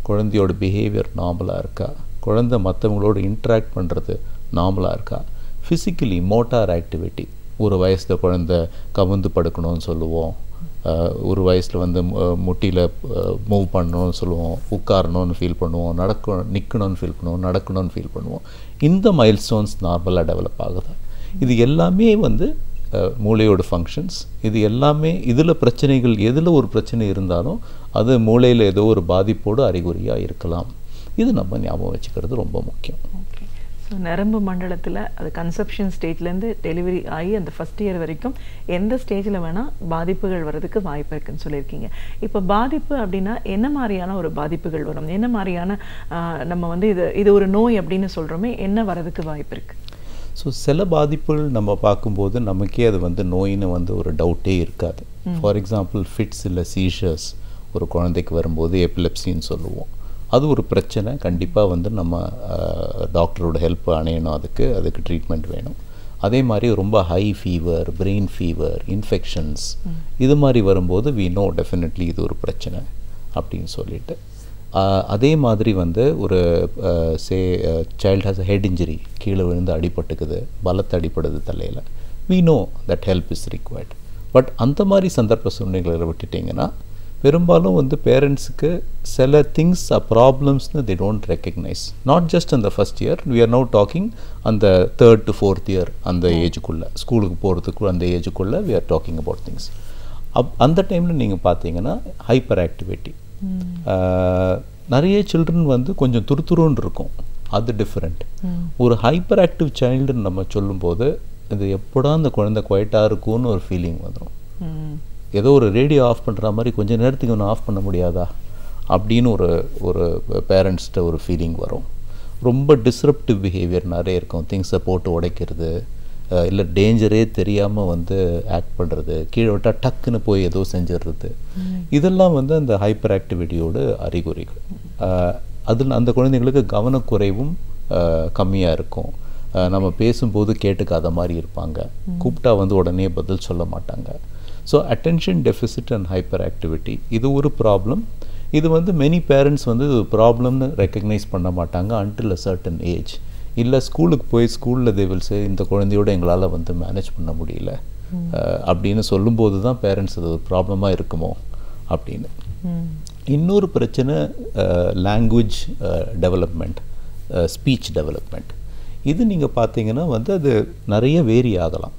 குழந்தையோட பிஹேவியர் நார்மலாக இருக்கா, குழந்தை மற்றவங்களோட இன்ட்ராக்ட் பண்ணுறது நார்மலாக இருக்கா, ஃபிசிக்கலி மோட்டார் ஆக்டிவிட்டி, ஒரு வயசில் குழந்தை கவுந்து படுக்கணும்னு சொல்லுவோம், ஒரு வயசில் முட்டியில் மூவ் பண்ணணும்னு சொல்லுவோம், உட்காரணும்னு ஃபீல் பண்ணுவோம், நிற்கணும்னு ஃபீல் பண்ணுவோம், நடக்கணும்னு ஃபீல் பண்ணுவோம். இந்த மைல் ஸ்டோன்ஸ் நார்மலாக டெவலப் ஆகுது. இது எல்லாமே மூளையோட ஃபங்க்ஷன்ஸ், இது எல்லாமே இதில் பிரச்சனைகள் எதில் ஒரு பிரச்சனை இருந்தாலும் அது மூளையில் ஏதோ ஒரு பாதிப்போடு அறிகுறியாக இருக்கலாம். இது நம்ம ஞாபகம் வச்சுக்கிறது ரொம்ப முக்கியம். ஓகே. ஸோ நரம்பு மண்டலத்தில் அது கன்செப்ஷன் ஸ்டேட்லேருந்து டெலிவரி ஆகி அந்த ஃபஸ்ட் இயர் வரைக்கும் எந்த ஸ்டேஜில் வேணால் பாதிப்புகள் வர்றதுக்கு வாய்ப்பு இருக்குன்னு சொல்லியிருக்கீங்க. இப்போ பாதிப்பு அப்படின்னா என்ன மாதிரியான ஒரு பாதிப்புகள் வரும், என்ன மாதிரியான நம்ம வந்து இது ஒரு நோய் அப்படின்னு சொல்கிறோமே, என்ன வரதுக்கு வாய்ப்பு இருக்குது? ஸோ சில பாதிப்புகள் நம்ம பார்க்கும்போது நமக்கே அது வந்து நோயின்னு வந்து ஒரு டவுட்டே இருக்காது. ஃபார் எக்ஸாம்பிள் ஃபிட்ஸ் இல்லை சீஷர்ஸ் ஒரு குழந்தைக்கு வரும்போது எபிலெப்சின்னு சொல்லுவோம். அது ஒரு பிரச்சனை, கண்டிப்பாக வந்து நம்ம டாக்டரோட ஹெல்ப் அணையணும், அதுக்கு ட்ரீட்மெண்ட் வேணும். அதே மாதிரி ரொம்ப high fever, brain fever, infections இது மாதிரி வரும்போது வி நோ டெஃபினெட்லி இது ஒரு பிரச்சனை அப்படின்னு சொல்லிட்டு. அதே மாதிரி வந்து ஒரு child has a head injury, கீழே விழுந்து அடிபட்டுக்குது, பலத்தை அடிப்படுது தலையில், we know that help is required. But அந்த மாதிரி சந்தர்ப்ப சூழ்நிலைகளை விட்டுட்டிங்கன்னா பெரும்பாலும் வந்து பேரண்ட்ஸுக்கு சில திங்ஸ் ப்ராப்ளம்ஸ்னு they don't recognise. Not just அந்த first year, we are now talking அந்த 3rd to 4th இயர் அந்த ஏஜுக்குள்ளே, ஸ்கூலுக்கு போகிறதுக்குள்ள அந்த ஏஜுக்குள்ளே we are talking about things. அந்த டைமில் நீங்கள் பார்த்தீங்கன்னா ஹைப்பர் ஆக்டிவிட்டி, நிறைய சில்ட்ரன் வந்து கொஞ்சம் துருத்துருன்னு இருக்கும், அது டிஃப்ரெண்ட். ஒரு ஹைப்பர் ஆக்டிவ் சைல்டுன்னு நம்ம சொல்லும்போது இது எப்படா அந்த குழந்தை குவைட்டாக இருக்கும்னு ஒரு ஃபீலிங் வந்துடும். ஏதோ ஒரு ரேடியோ ஆஃப் பண்ணுற மாதிரி கொஞ்சம் நேரத்துக்கு ஒன்று ஆஃப் பண்ண முடியாதா அப்படின்னு ஒரு பேரண்ட்ஸ்கிட்ட ஒரு ஃபீலிங் வரும். ரொம்ப டிஸ்ரப்டிவ் பிஹேவியர் நிறைய இருக்கும், திங்ஸை போட்டு உடைக்கிறது, இல்லை டேஞ்சரே தெரியாமல் வந்து ஆக்ட் பண்ணுறது, கீழே விட்டால் டக்குன்னு போய் ஏதோ செஞ்சிடுறது, இதெல்லாம் வந்து அந்த ஹைப்பர் ஆக்டிவிட்டியோட அறிகுறிகள். அந்த குழந்தைங்களுக்கு கவனக்குறைவும் கம்மியாக இருக்கும், நம்ம பேசும்போது கேட்டுக்காத மாதிரி இருப்பாங்க, கூப்பிட்டா வந்து உடனே பதில் சொல்ல மாட்டாங்க. So attention deficit and hyper activity இது ஒரு ப்ராப்ளம். இது வந்து மெனி பேரண்ட்ஸ் வந்து ப்ராப்ளம்னு ரெக்கக்னைஸ் பண்ண மாட்டாங்க அன்டில் அ சர்டன் ஏஜ். இல்லை ஸ்கூலுக்கு போய் ஸ்கூலில் தே வில் சே இந்த குழந்தையோட எங்களால் வந்து மேனேஜ் பண்ண முடியல அப்படின்னு சொல்லும்போது தான் பேரண்ட்ஸ் அது ஒரு ப்ராப்ளமாக இருக்குமோ அப்படின்னு. இன்னொரு பிரச்சனை லாங்குவேஜ் டெவலப்மெண்ட், ஸ்பீச் டெவலப்மெண்ட். இது நீங்கள் பார்த்தீங்கன்னா வந்து அது நிறைய வேரி ஆகலாம்.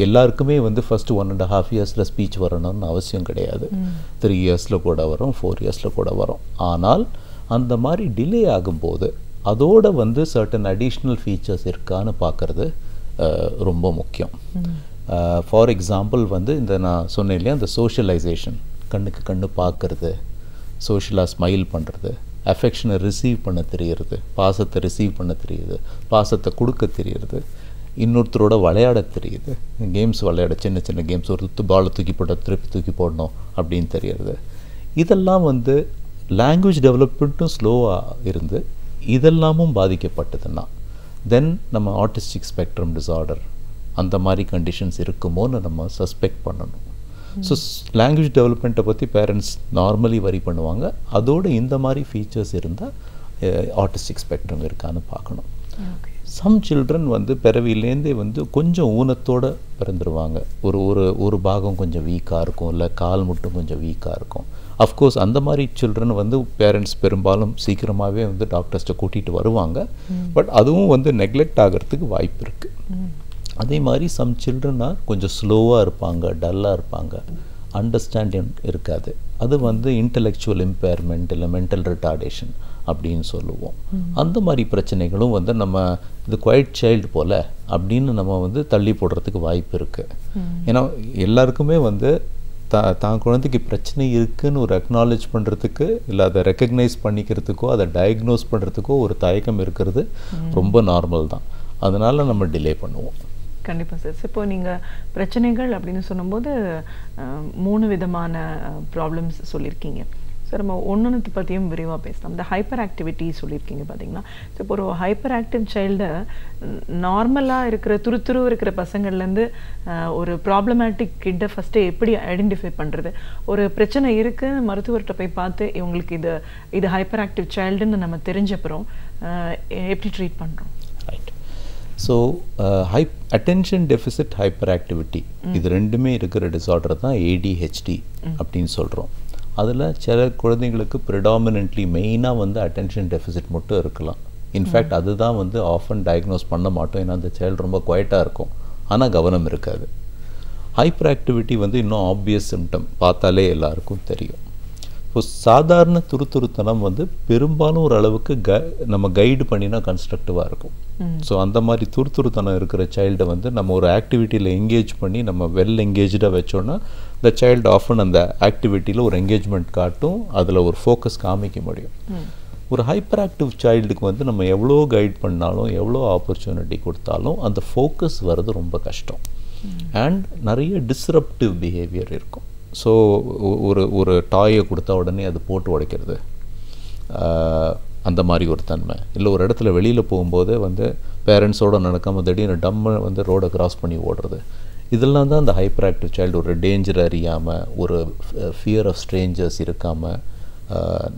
எல்லாருக்குமே வந்து ஃபஸ்ட்டு 1.5 இயர்ஸில் ஸ்பீச் வரணும்னு அவசியம் கிடையாது. 3 இயர்ஸில் கூட வரும், 4 இயர்ஸில் கூட வரும். ஆனால் அந்த மாதிரி டிலே ஆகும்போது அதோட வந்து சர்டன் அடிஷ்னல் ஃபீச்சர்ஸ் இருக்கான்னு பார்க்குறது ரொம்ப முக்கியம். ஃபார் எக்ஸாம்பிள் வந்து இந்த நான் சொன்னேன் இல்லையா, அந்த சோஷியலைசேஷன், கண்ணுக்கு கண்ணு பார்க்குறது, சோஷியலாக ஸ்மைல் பண்ணுறது, அஃபெக்ஷனை ரிசீவ் பண்ண தெரியுறது, பாசத்தை ரிசீவ் பண்ண தெரியுது, பாசத்தை கொடுக்க தெரியுறது, இன்னொருத்தரோட விளையாட தெரியுது, கேம்ஸ் விளையாட, சின்ன சின்ன கேம்ஸ், ஒரு பாலை தூக்கி போட்டால் திருப்பி தூக்கி போடணும் அப்படின்னு தெரியுறது. இதெல்லாம் வந்து லாங்குவேஜ் டெவலப்மெண்ட்டும் ஸ்லோவாக இருந்து இதெல்லாமும் பாதிக்கப்பட்டதுன்னா தென் நம்ம ஆட்டிஸ்டிக் ஸ்பெக்ட்ரம் டிஸார்டர் அந்த மாதிரி கண்டிஷன்ஸ் இருக்குமோன்னு நம்ம சஸ்பெக்ட் பண்ணணும். ஸோ லாங்குவேஜ் டெவலப்மெண்ட்டை பற்றி பேரண்ட்ஸ் நார்மலி வரி பண்ணுவாங்க, அதோடு இந்த மாதிரி ஃபீச்சர்ஸ் இருந்தால் ஆட்டிஸ்டிக் ஸ்பெக்ட்ரம் இருக்கான்னு பார்க்கணும். சம் சில்ட்ரன் வந்து பிறவிலேருந்தே வந்து கொஞ்சம் ஊனத்தோடு பிறந்துருவாங்க. ஒரு பாகம் கொஞ்சம் வீக்காக இருக்கும், இல்லை கால் மட்டும் கொஞ்சம் வீக்காக இருக்கும். அஃப்கோர்ஸ் அந்த மாதிரி சில்ட்ரன் வந்து பேரண்ட்ஸ் பெரும்பாலும் சீக்கிரமாகவே வந்து டாக்டர்ஸ்ட்டை கூட்டிகிட்டு வருவாங்க. பட் அதுவும் வந்து நெக்லெக்ட் ஆகிறதுக்கு வாய்ப்பு இருக்குது. அதே மாதிரி சம் சில்ட்ரனாக கொஞ்சம் ஸ்லோவாக இருப்பாங்க, டல்லாக இருப்பாங்க, அண்டர்ஸ்டாண்டிங் இருக்காது. அது வந்து இன்டலெக்சுவல் இம்பேர்மெண்ட் இல்லை மென்டல் ரிட்டார்டேஷன் அப்படின்னு சொல்லுவோம். அந்த மாதிரி பிரச்சனைகளும் வந்து நம்ம இது குவைட் சைல்டு போல் அப்படின்னு நம்ம வந்து தள்ளி போடுறதுக்கு வாய்ப்பு இருக்குது. ஏன்னா எல்லாருக்குமே வந்து தான் குழந்தைக்கு பிரச்சனை இருக்குதுன்னு ஒரு அக்னாலேஜ் பண்ணுறதுக்கு இல்லை அதை ரெக்கக்னைஸ் பண்ணிக்கிறதுக்கோ அதை டயக்னோஸ் பண்ணுறதுக்கோ ஒரு தயக்கம் இருக்கிறது ரொம்ப நார்மல் தான். அதனால் நம்ம டிலே பண்ணுவோம். கண்டிப்பாக சார். இப்போ நீங்கள் பிரச்சனைகள் அப்படின்னு சொல்லும்போது 3 விதமான ப்ராப்ளம்ஸ் சொல்லியிருக்கீங்க சார். நம்ம ஒன்று பற்றியும் விரிவாக பேசலாம். இந்த ஹைப்பர் ஆக்டிவிட்டி சொல்லியிருக்கீங்க பார்த்தீங்கன்னா, ஸோ இப்போ ஒரு ஹைப்பர் ஆக்டிவ் சைல்டை நார்மலாக இருக்கிற துருத்துரு இருக்கிற பசங்கள்லேருந்து ஒரு ப்ராப்ளமேட்டிக் கிட்ட ஃபஸ்ட்டு எப்படி ஐடென்டிஃபை பண்ணுறது? ஒரு பிரச்சனை இருக்குது, மருத்துவர்கிட்ட போய் பார்த்து இவங்களுக்கு இது ஹைப்பர் ஆக்டிவ் சைல்டுன்னு நம்ம தெரிஞ்சப்புறம் எப்படி ட்ரீட் பண்ணுறோம்? Right. So attention deficit hyper activity இது ரெண்டுமே இருக்கிற டிஸார்டர் தான் ADHD அப்படின்னு சொல்கிறோம். அதில் சில குழந்தைங்களுக்கு ப்ரிடாமினென்ட்லி மெயினாக வந்து அட்டென்ஷன் டெஃபிசிட் மட்டும் இருக்கலாம். இன்ஃபேக்ட் அதுதான் வந்து ஆஃபன் டயக்னோஸ் பண்ண மாட்டோம், ஏன்னா அந்த சைல்டு ரொம்ப குவைட்டாக இருக்கும், ஆனால் கவனம் இருக்காது. ஹைப்பர் ஆக்டிவிட்டி வந்து இன்னும் ஆப்வியஸ் சிம்டம், பார்த்தாலே எல்லாருக்கும் தெரியும். இப்போ சாதாரண துருத்துருத்தனம் வந்து பெரும்பாலும் ஒரு அளவுக்கு நம்ம கைடு பண்ணினா கன்ஸ்ட்ரக்டிவாக இருக்கும். ஸோ அந்த மாதிரி துருத்துருத்தனம் இருக்கிற சைல்டை வந்து நம்ம ஒரு ஆக்டிவிட்டியில் எங்கேஜ் பண்ணி நம்ம வெல் எங்கேஜாக வச்சோன்னா த சைல்டு ஆஃபன் அந்த ஆக்டிவிட்டியில் ஒரு என்கேஜ்மெண்ட் காட்டும், அதில் ஒரு ஃபோக்கஸ் காமிக்க முடியும். ஒரு ஹைப்பர் ஆக்டிவ் சைல்டுக்கு வந்து நம்ம எவ்வளோ கைட் பண்ணாலும் எவ்வளோ ஆப்பர்ச்சுனிட்டி கொடுத்தாலும் அந்த ஃபோக்கஸ் வர்றது ரொம்ப கஷ்டம். அண்ட் நிறைய டிஸ்ரப்டிவ் பிஹேவியர் இருக்கும். ஸோ ஒரு டாயை கொடுத்தா உடனே அது போட்டு உடைக்கிறது, அந்த மாதிரி ஒரு தன்மை. இல்லை ஒரு இடத்துல வெளியில் போகும்போது வந்து பேரண்ட்ஸோடு நடக்காமல் திடீர்னு டம்மு வந்து ரோடை கிராஸ் பண்ணி ஓடுறது, இதெல்லாம் தான் அந்த ஹைப்பர் ஆக்டிவ் சைல்டு ஒரு டேஞ்சர் அறியாமல், ஒரு ஃபியர் ஆஃப் ஸ்ட்ரேஞ்சர்ஸ் இருக்காமல்,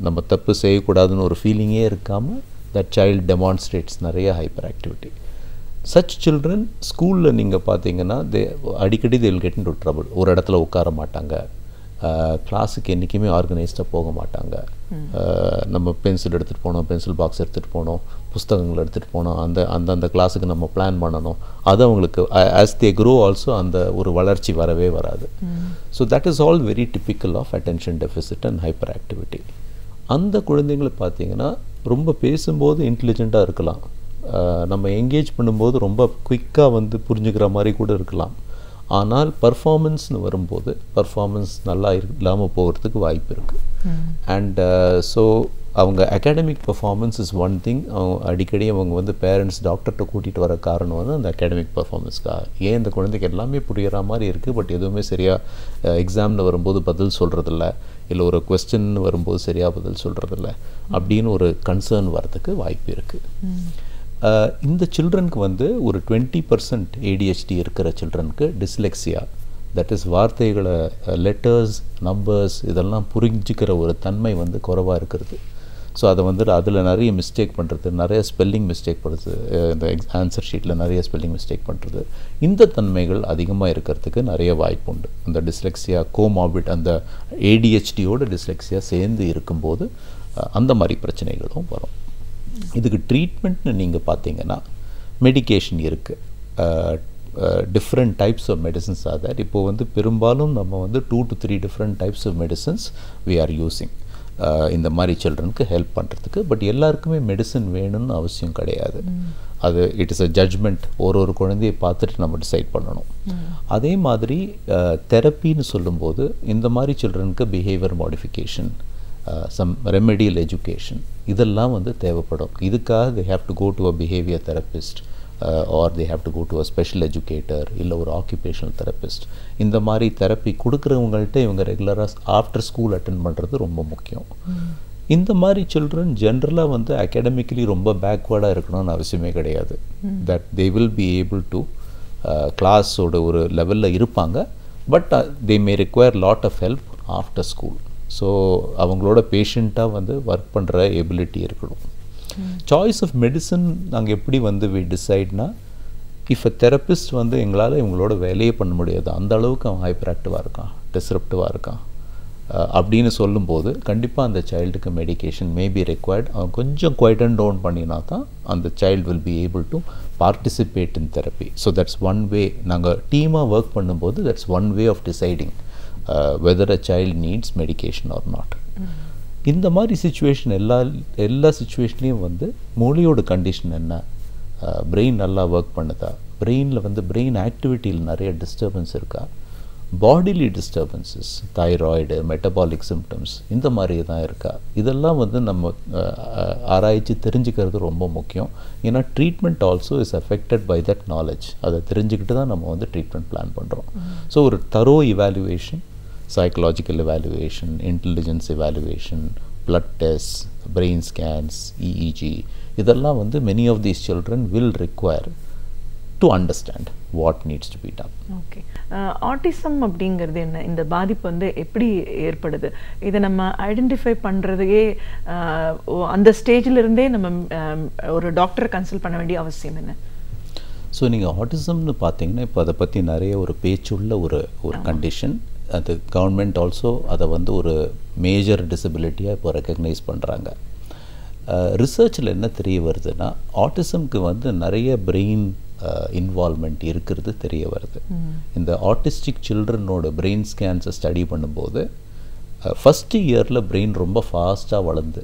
நம்ம தப்பு செய்யக்கூடாதுன்னு ஒரு ஃபீலிங்கே இருக்காமல் தட் சைல்டு டெமான்ஸ்ட்ரேட்ஸ் நிறைய ஹைப்பர் ஆக்டிவிட்டி. சச் சில்ட்ரன் ஸ்கூலில் நீங்கள் பார்த்தீங்கன்னா அடிக்கடி they will get into trouble. ஒரு இடத்துல உட்கார மாட்டாங்க, கிளாஸுக்கு என்றைக்குமே ஆர்கனைஸ்டாக போக மாட்டாங்க. நம்ம பென்சில் எடுத்துகிட்டு போனோம், பென்சில் பாக்ஸ் எடுத்துகிட்டு போனோம், புஸ்தகங்கள் எடுத்துகிட்டு போனோம், அந்த கிளாஸுக்கு நம்ம பிளான் பண்ணணும், அது அவங்களுக்கு ஆஸ் தே க்ரோ ஆல்சோ அந்த ஒரு வளர்ச்சி வரவே வராது. So that is all very typical of attention deficit and hyperactivity. அந்த குழந்தைங்களை பார்த்தீங்கன்னா ரொம்ப பேசும்போது இன்டெலிஜெண்ட்டாக இருக்கலாம், நம்ம என்கேஜ் பண்ணும்போது ரொம்ப குயிக்காக வந்து புரிஞ்சுக்கிற மாதிரி கூட இருக்கலாம். ஆனால் பர்ஃபார்மன்ஸ்னு வரும்போது பர்ஃபார்மன்ஸ் நல்லா இல்லாமல் போகிறதுக்கு வாய்ப்பு இருக்குது. அண்ட் ஸோ அவங்க academic performance is one thing. அடிக்கடி அவங்க வந்து பேரண்ட்ஸ் டாக்டர்கிட்ட கூட்டிகிட்டு வர காரணம் வந்து அந்த அகாடமிக் பர்ஃபார்மன்ஸ்க்காக. ஏன் இந்த குழந்தைக்கு எல்லாமே புரிகிற மாதிரி இருக்குது, பட் எதுவுமே சரியாக எக்ஸாமில் வரும்போது பதில் சொல்கிறதில்ல, இல்லை ஒரு கொஸ்டின் வரும்போது சரியாக பதில் சொல்கிறதில்ல அப்படின்னு ஒரு கன்சர்ன் வரதுக்கு வாய்ப்பு இருக்குது. இந்த சில்ட்ரனுக்கு வந்து ஒரு 20% ADHD இருக்கிற சில்ட்ரனுக்கு டிஸ்லெக்ஸியா, தட் இஸ் வார்த்தைகளை லெட்டர்ஸ் நம்பர்ஸ் இதெல்லாம் புரிஞ்சிக்கிற ஒரு தன்மை வந்து குறைவாக இருக்கிறது. ஸோ அதை வந்து அதில் நிறைய மிஸ்டேக் பண்ணுறது, நிறைய ஸ்பெல்லிங் மிஸ்டேக் பண்ணுறது, இந்த ஆன்சர் ஷீட்டில் நிறைய ஸ்பெல்லிங் மிஸ்டேக் பண்ணுறது, இந்த தன்மைகள் அதிகமாக இருக்கிறதுக்கு நிறைய வாய்ப்பு உண்டு. அந்த டிஸ்லெக்ஸியா கோமார்பிட், அந்த ADHDயோட டிஸ்லெக்ஸியா சேர்ந்து இருக்கும்போது அந்த மாதிரி பிரச்சனைகளும் வரும். இதுக்கு ட்ரீட்மெண்ட்னு நீங்கள் பார்த்தீங்கன்னா மெடிகேஷன் இருக்குது. Different types of medicines are there. இப்போது வந்து பெரும்பாலும் நம்ம வந்து 2 to 3 different types of medicines we are using இந்த மாதிரி சில்ட்ரனுக்கு ஹெல்ப் பண்ணுறதுக்கு. பட் எல்லாருக்குமே மெடிசன் வேணும்னு அவசியம் கிடையாது. அது இட் இஸ் அ ஜட்ஜ்மெண்ட், ஒரு குழந்தையை பார்த்துட்டு நம்ம டிசைட் பண்ணணும். அதே மாதிரி தெரப்பின்னு சொல்லும்போது இந்த மாதிரி சில்ட்ரனுக்கு behaviour modification, some remedial education இதெல்லாம் வந்து தேவைப்படும். இதுக்காக they have to go to a behavior therapist or they have to go to a special educator இல்லை ஒரு occupational therapist. இந்த மாதிரி தெரப்பி கொடுக்குறவங்கள்ட்ட இவங்க ரெகுலராக ஆஃப்டர் ஸ்கூல் அட்டென்ட் பண்ணுறது ரொம்ப முக்கியம். இந்த மாதிரி சில்ட்ரன் ஜென்ரலாக வந்து அகாடமிக்கலி ரொம்ப பேக்வேர்டாக இருக்கணும்னு அவசியமே கிடையாது. That they will be able to கிளாஸோட ஒரு லெவலில் இருப்பாங்க. But they may require lot of help after school. So அவங்களோட பேஷண்ட்டாக வந்து ஒர்க் பண்ணுற எபிலிட்டி இருக்கணும். சாய்ஸ் ஆஃப் மெடிசன் நாங்கள் எப்படி வந்து வி டிசைட்னா, இஃப் அ தெரப்பிஸ்ட் வந்து எங்களால் இவங்களோட வேலையே பண்ண முடியாது, அந்த அளவுக்கு அவன் ஹைப்பர் ஆக்டிவாக இருக்கான், டிஸ்ரப்டிவாக இருக்கான் அப்படின்னு சொல்லும்போது கண்டிப்பாக அந்த சைல்டுக்கு மெடிகேஷன் மே பி ரெக்வயர்ட். அவன் கொஞ்சம் குவைட் அண்ட் டவுன் பண்ணினா தான் அந்த child will be able to participate in therapy. So that's one way. நாங்கள் டீமாக ஒர்க் பண்ணும்போது that's one way of deciding whether a child needs medication or not. இந்த மாதிரி சிச்சுவேஷன் எல்லா சிச்சுவேஷன்லேயும் வந்து மூளையோட கண்டிஷன் என்ன, பிரெயின் நல்லா ஒர்க் பண்ணுதா, பிரெயினில் வந்து பிரெயின் ஆக்டிவிட்டியில் நிறைய டிஸ்டர்பன்ஸ் இருக்கா, bodily disturbances, thyroid, metabolic symptoms இந்த மாதிரி தான் இருக்கா, இதெல்லாம் வந்து நம்ம ஆராய்ச்சி தெரிஞ்சுக்கிறது ரொம்ப முக்கியம். ஏன்னா treatment also is affected by that knowledge. அதை தெரிஞ்சுக்கிட்டு தான் நம்ம வந்து ட்ரீட்மெண்ட் பிளான் பண்ணுறோம். ஸோ ஒரு தரோ evaluation, psychological evaluation, intelligence evaluation, blood tests, brain scans, EEG இதெல்லாம் வந்து many of these children will require to understand what needs to be done. Okay, autism அப்படிங்கிறது என்ன, இந்த பாதிப்பு வந்து எப்படி ஏற்படுது, இதை நம்ம ஐடென்டிஃபை பண்ணுறதுக்கே அந்த ஸ்டேஜில் இருந்தே நம்ம ஒரு டாக்டரை கன்சல்ட் பண்ண வேண்டிய அவசியம் என்ன? ஸோ நீங்கள் ஆட்டிசம்னு பார்த்தீங்கன்னா இப்போ அதை பற்றி நிறைய ஒரு பேச்சுள்ள ஒரு கண்டிஷன். அது கவர்மெண்ட் ஆல்சோ அதை வந்து ஒரு மேஜர் டிசபிலிட்டியாக இப்போ ரெக்கக்னைஸ் பண்ணுறாங்க. ரிசர்ச்சில் என்ன தெரிய வருதுன்னா, ஆட்டிசம்க்கு வந்து நிறைய பிரெயின் இன்வால்மெண்ட் இருக்கிறது தெரிய வருது. இந்த ஆட்டிஸ்டிக் சில்ட்ரனோட பிரெயின் ஸ்கேன்ஸை ஸ்டடி பண்ணும்போது ஃபஸ்ட்டு இயரில் பிரெயின் ரொம்ப ஃபாஸ்ட்டாக வளர்ந்து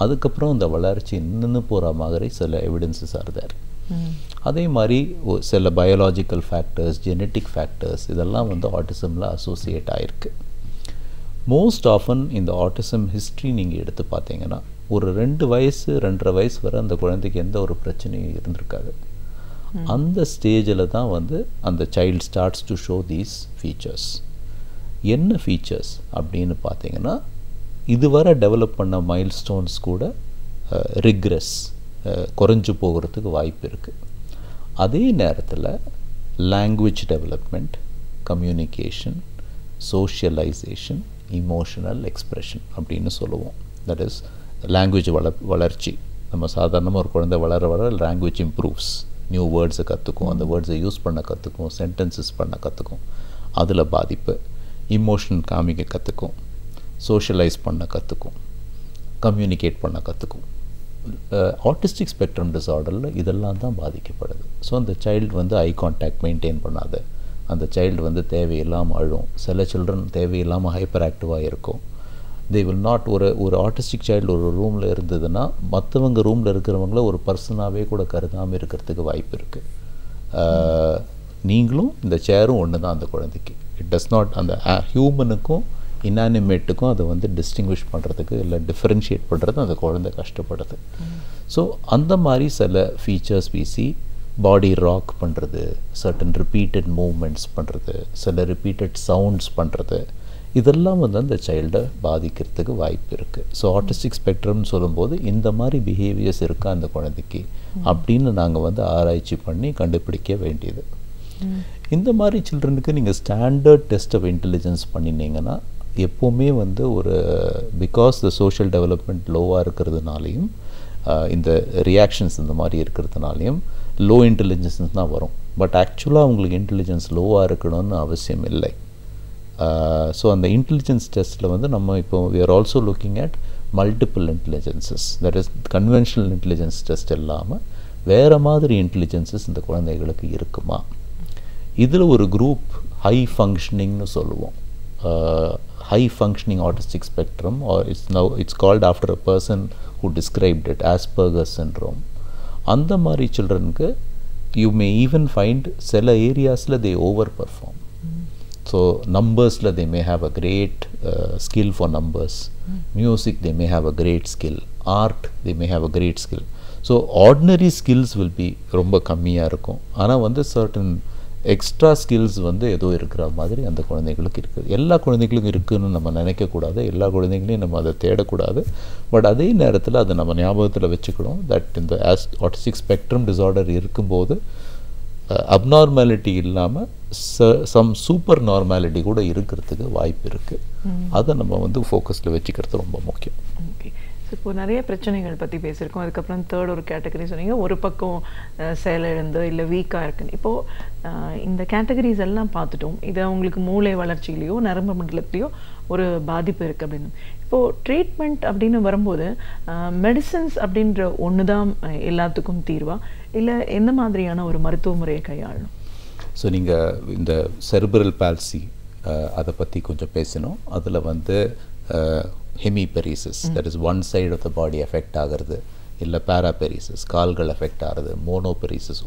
அதுக்கப்புறம் அந்த வளர்ச்சி நின்று போகிற மாதிரி சில எவிடன்சஸ் ஆறுதார். அதே மாதிரி சில பயாலாஜிக்கல் ஃபேக்டர்ஸ், ஜெனட்டிக் ஃபேக்டர்ஸ் இதெல்லாம் வந்து ஆட்டிசமில் அசோசியேட் ஆகிருக்கு. மோஸ்ட் ஆஃபன் இந்த ஆட்டிசம் ஹிஸ்ட்ரி நீங்கள் எடுத்து பார்த்தீங்கன்னா ஒரு 2 வயசு 2.5 வயசு வரை அந்த குழந்தைக்கு எந்த ஒரு பிரச்சனையும் இருந்திருக்காது. அந்த ஸ்டேஜில் தான் வந்து அந்த child starts to show these features. என்ன ஃபீச்சர்ஸ் அப்படின்னு பார்த்தீங்கன்னா இதுவரை டெவலப் பண்ண மைல்ஸ்டோன்ஸ் கூட ரிக்ரெஸ் குறைஞ்சு போகிறதுக்கு வாய்ப்பு இருக்குது. அதே நேரத்தில் language development, communication, socialisation, emotional expression அப்படின்னு சொல்லுவோம். தட் இஸ் லாங்குவேஜ் வளர்ச்சி. நம்ம சாதாரணமாக ஒரு குழந்தை வளர லாங்குவேஜ் இம்ப்ரூவ்ஸ். நியூ வேர்ட்ஸை கற்றுக்கும், அந்த வேர்ட்ஸை யூஸ் பண்ண கற்றுக்கும், சென்டென்சஸ் பண்ண கற்றுக்கும். அதில் பாதிப்பு. இமோஷன் காமிக்க கற்றுக்கும், சோஷியலைஸ் பண்ண கற்றுக்கும், கம்யூனிகேட் பண்ண கற்றுக்கும். ஆட்டிஸ்டிக் ஸ்பெக்ட்ரம் டிஸார்டரில் இதெல்லாம் தான் பாதிக்கப்படுது. ஸோ அந்த சைல்டு வந்து ஐ கான்டாக்ட் மெயின்டைன் பண்ணாது, அந்த சைல்டு வந்து தேவையில்லாமல் அழும். சில சில்ட்ரன் தேவையில்லாமல் ஹைப்பர் ஆக்டிவாக இருக்கும். தே வில் நாட் ஒரு ஆட்டிஸ்டிக் சைல்டு ஒரு ரூமில் இருந்ததுன்னா மற்றவங்க ரூமில் இருக்கிறவங்கள ஒரு பர்சனாகவே கூட கருதாமல் இருக்கிறதுக்கு வாய்ப்பு இருக்குது. நீங்களும் இந்த சேரும் ஒன்று தான் அந்த குழந்தைக்கு. இட் டஸ் நாட் அந்த ஹியூமனுக்கும் இன்ஆனிமேட்டுக்கும் அதை வந்து டிஸ்டிங்விஷ் பண்ணுறதுக்கு இல்லை டிஃப்ரென்ஷியேட் பண்ணுறது அந்த குழந்தை கஷ்டப்படுது. ஸோ அந்த மாதிரி சில ஃபீச்சர்ஸ் வீசி பாடி ராக் பண்ணுறது, சர்டன் ரிப்பீட்டட் மூவ்மெண்ட்ஸ் பண்ணுறது, சில ரிப்பீட்டட் சவுண்ட்ஸ் பண்ணுறது, இதெல்லாம் வந்து அந்த சைல்டை பாதிக்கிறதுக்கு வாய்ப்பு இருக்குது. ஸோ ஆட்டிஸ்டிக் ஸ்பெக்ட்ரம்னு சொல்லும்போது இந்த மாதிரி பிஹேவியர்ஸ் இருக்கா அந்த குழந்தைக்கு அப்படின்னு நாங்கள் வந்து ஆராய்ச்சி பண்ணி கண்டுபிடிக்க வேண்டியது. இந்த மாதிரி சில்ட்ரனுக்கு நீங்கள் ஸ்டாண்டர்ட் டெஸ்ட் ஆஃப் இன்டெலிஜென்ஸ் பண்ணினீங்கன்னா எப்போவுமே வந்து ஒரு பிகாஸ் த சோஷியல் டெவலப்மெண்ட் லோவாக இருக்கிறதுனாலையும் இந்த ரியாக்ஷன்ஸ் இந்த மாதிரி இருக்கிறதுனாலையும் லோ இன்டெலிஜென்ஸ் தான் வரும். பட் ஆக்சுவலாக அவங்களுக்கு இன்டெலிஜென்ஸ் லோவாக இருக்கணும்னு அவசியம் இல்லை. ஸோ அந்த இன்டெலிஜென்ஸ் டெஸ்ட்டில் வந்து நம்ம இப்போ we are also looking at multiple intelligences, that is conventional intelligence test இல்லாமல் வேறு மாதிரி இன்டெலிஜென்சஸ் இந்த குழந்தைகளுக்கு இருக்குமா. இதில் ஒரு குரூப் ஹை ஃபங்க்ஷனிங்னு சொல்லுவோம். High functioning autistic spectrum, or it's called after a person who described it, Asperger's syndrome. அந்த மாதிரி சில்ட்ரனுக்கு you may even find சில ஏரியாஸில் they overperform. So நம்பர்ஸில் they may have a great skill for numbers. Music they may have a great skill. Art they may have a great skill. So ordinary skills will be ரொம்ப கம்மியாக இருக்கும். ஆனால் வந்து certain extra skills வந்து ஏதோ இருக்கிற மாதிரி அந்த குழந்தைகளுக்கு இருக்குது. எல்லா குழந்தைகளுக்கும் இருக்குதுன்னு நம்ம நினைக்கக்கூடாது, எல்லா குழந்தைகளையும் நம்ம அதை தேடக்கூடாது. பட் அதே நேரத்தில் அதை நம்ம ஞாபகத்தில் வச்சுக்கணும். தட் இந்த ஆட்டிஸ்டிக் ஸ்பெக்ட்ரம் டிஸார்டர் இருக்கும்போது அப்நார்மாலிட்டி இல்லாமல் சம் சூப்பர் நார்மாலிட்டி கூட இருக்கிறதுக்கு வாய்ப்பு இருக்குது. அதை நம்ம வந்து ஃபோக்கஸில் வச்சுக்கிறது ரொம்ப முக்கியம். ஓகே, ஸோ இப்போ நிறைய பிரச்சனைகள் பற்றி பேசியிருக்கோம். அதுக்கப்புறம் தேர்ட் ஒரு கேட்டகரி சொன்னீங்க, ஒரு பக்கம் செயலிழந்து இல்லை வீக்காக இருக்குன்னு. இப்போது இந்த கேட்டகரிஸ் எல்லாம் பார்த்துட்டோம். இது அவங்களுக்கு மூளை வளர்ச்சியிலையோ நரம்பு மண்டலத்திலையோ ஒரு பாதிப்பு இருக்குது அப்படின்னு. இப்போது ட்ரீட்மெண்ட் அப்படின்னு வரும்போது மெடிசன்ஸ் அப்படின்ற ஒன்று தான் எல்லாத்துக்கும் தீர்வா, இல்லை எந்த மாதிரியான ஒரு மருத்துவ முறையை கையாளணும்? ஸோ நீங்கள் இந்த செரிப்ரல் பால்சி அதை பற்றி கொஞ்சம் பேசணும். அதில் வந்து hemiparesis, that is one side of the body effect ஆகிறது, இல்லை பேராபெரிசிஸ் கால்கள் எஃபெக்ட் ஆகிறது, மோனோபெரிசிஸ்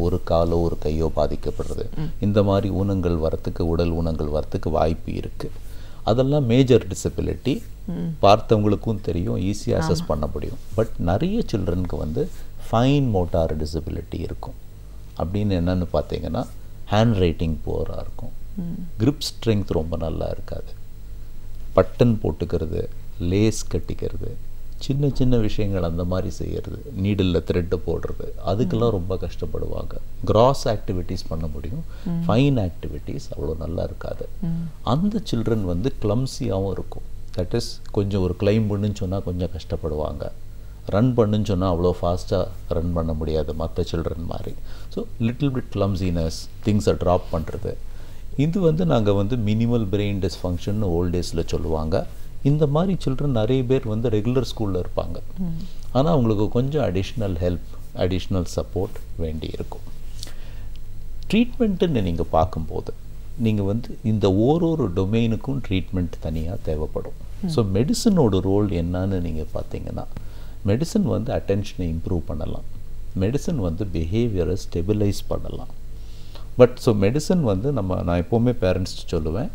ஒரு காலோ ஒரு கையோ பாதிக்கப்படுறது, இந்த மாதிரி ஊனங்கள் வரத்துக்கு உடல் ஊனங்கள் வரத்துக்கு வாய்ப்பு இருக்குது. அதெல்லாம் மேஜர் டிசபிலிட்டி, பார்த்தவங்களுக்கும் தெரியும், ஈஸியாக அசஸ் பண்ண முடியும். பட் நிறைய சில்ட்ரனுக்கு வந்து ஃபைன் மோட்டார் டிசபிலிட்டி இருக்கும். அப்படின்னு என்னென்னு பார்த்தீங்கன்னா ஹேண்ட் ரைட்டிங் புவராக இருக்கும், கிரிப் ஸ்ட்ரெங்க் ரொம்ப நல்லா இருக்காது, பட்டன் போட்டுக்கிறது, லேஸ் கட்டிக்கிறது, சின்ன சின்ன விஷயங்கள் அந்த மாதிரி செய்கிறது, நீடில் த்ரெட்டு போடுறது, அதுக்கெல்லாம் ரொம்ப கஷ்டப்படுவாங்க. கிராஸ் ஆக்டிவிட்டீஸ் பண்ண முடியும், ஃபைன் ஆக்டிவிட்டீஸ் அவ்வளோ நல்லா இருக்காது. அந்த சில்ட்ரன் வந்து கிளம்ஸியாகவும் இருக்கும். தட் இஸ் கொஞ்சம் ஒரு கிளைம் பண்ணுன்னு சொன்னால் கொஞ்சம் கஷ்டப்படுவாங்க, ரன் பண்ணுன்னு சொன்னால் அவ்வளோ ஃபாஸ்ட்டாக ரன் பண்ண முடியாது மற்ற சில்ட்ரன் மாதிரி. ஸோ லிட்டில் பிட் கிளம்ஸினஸ், திங்ஸை ட்ராப் பண்ணுறது, இது வந்து நாங்கள் வந்து மினிமல் பிரெயின் டிஸ்ஃபங்க்ஷன் ஓல்ட் டேஸில் சொல்லுவாங்க. இந்த மாதிரி சில்ட்ரன் நிறைய பேர் வந்து ரெகுலர் ஸ்கூலில் இருப்பாங்க, ஆனால் அவங்களுக்கு கொஞ்சம் அடிஷ்னல் ஹெல்ப், அடிஷ்னல் சப்போர்ட் வேண்டி இருக்கும். ட்ரீட்மெண்ட்டுன்னு நீங்கள் பார்க்கும்போது நீங்கள் வந்து இந்த ஒரு டொமைனுக்கும் ட்ரீட்மெண்ட் தனியாக தேவைப்படும். ஸோ மெடிசனோட ரோல் என்னன்னு நீங்கள் பார்த்தீங்கன்னா, மெடிசன் வந்து அட்டென்ஷனை இம்ப்ரூவ் பண்ணலாம், மெடிசன் வந்து பிஹேவியரை ஸ்டெபிலைஸ் பண்ணலாம். பட் ஸோ மெடிசன் வந்து நான் எப்போவுமே பேரண்ட்ஸ் சொல்லுவேன்,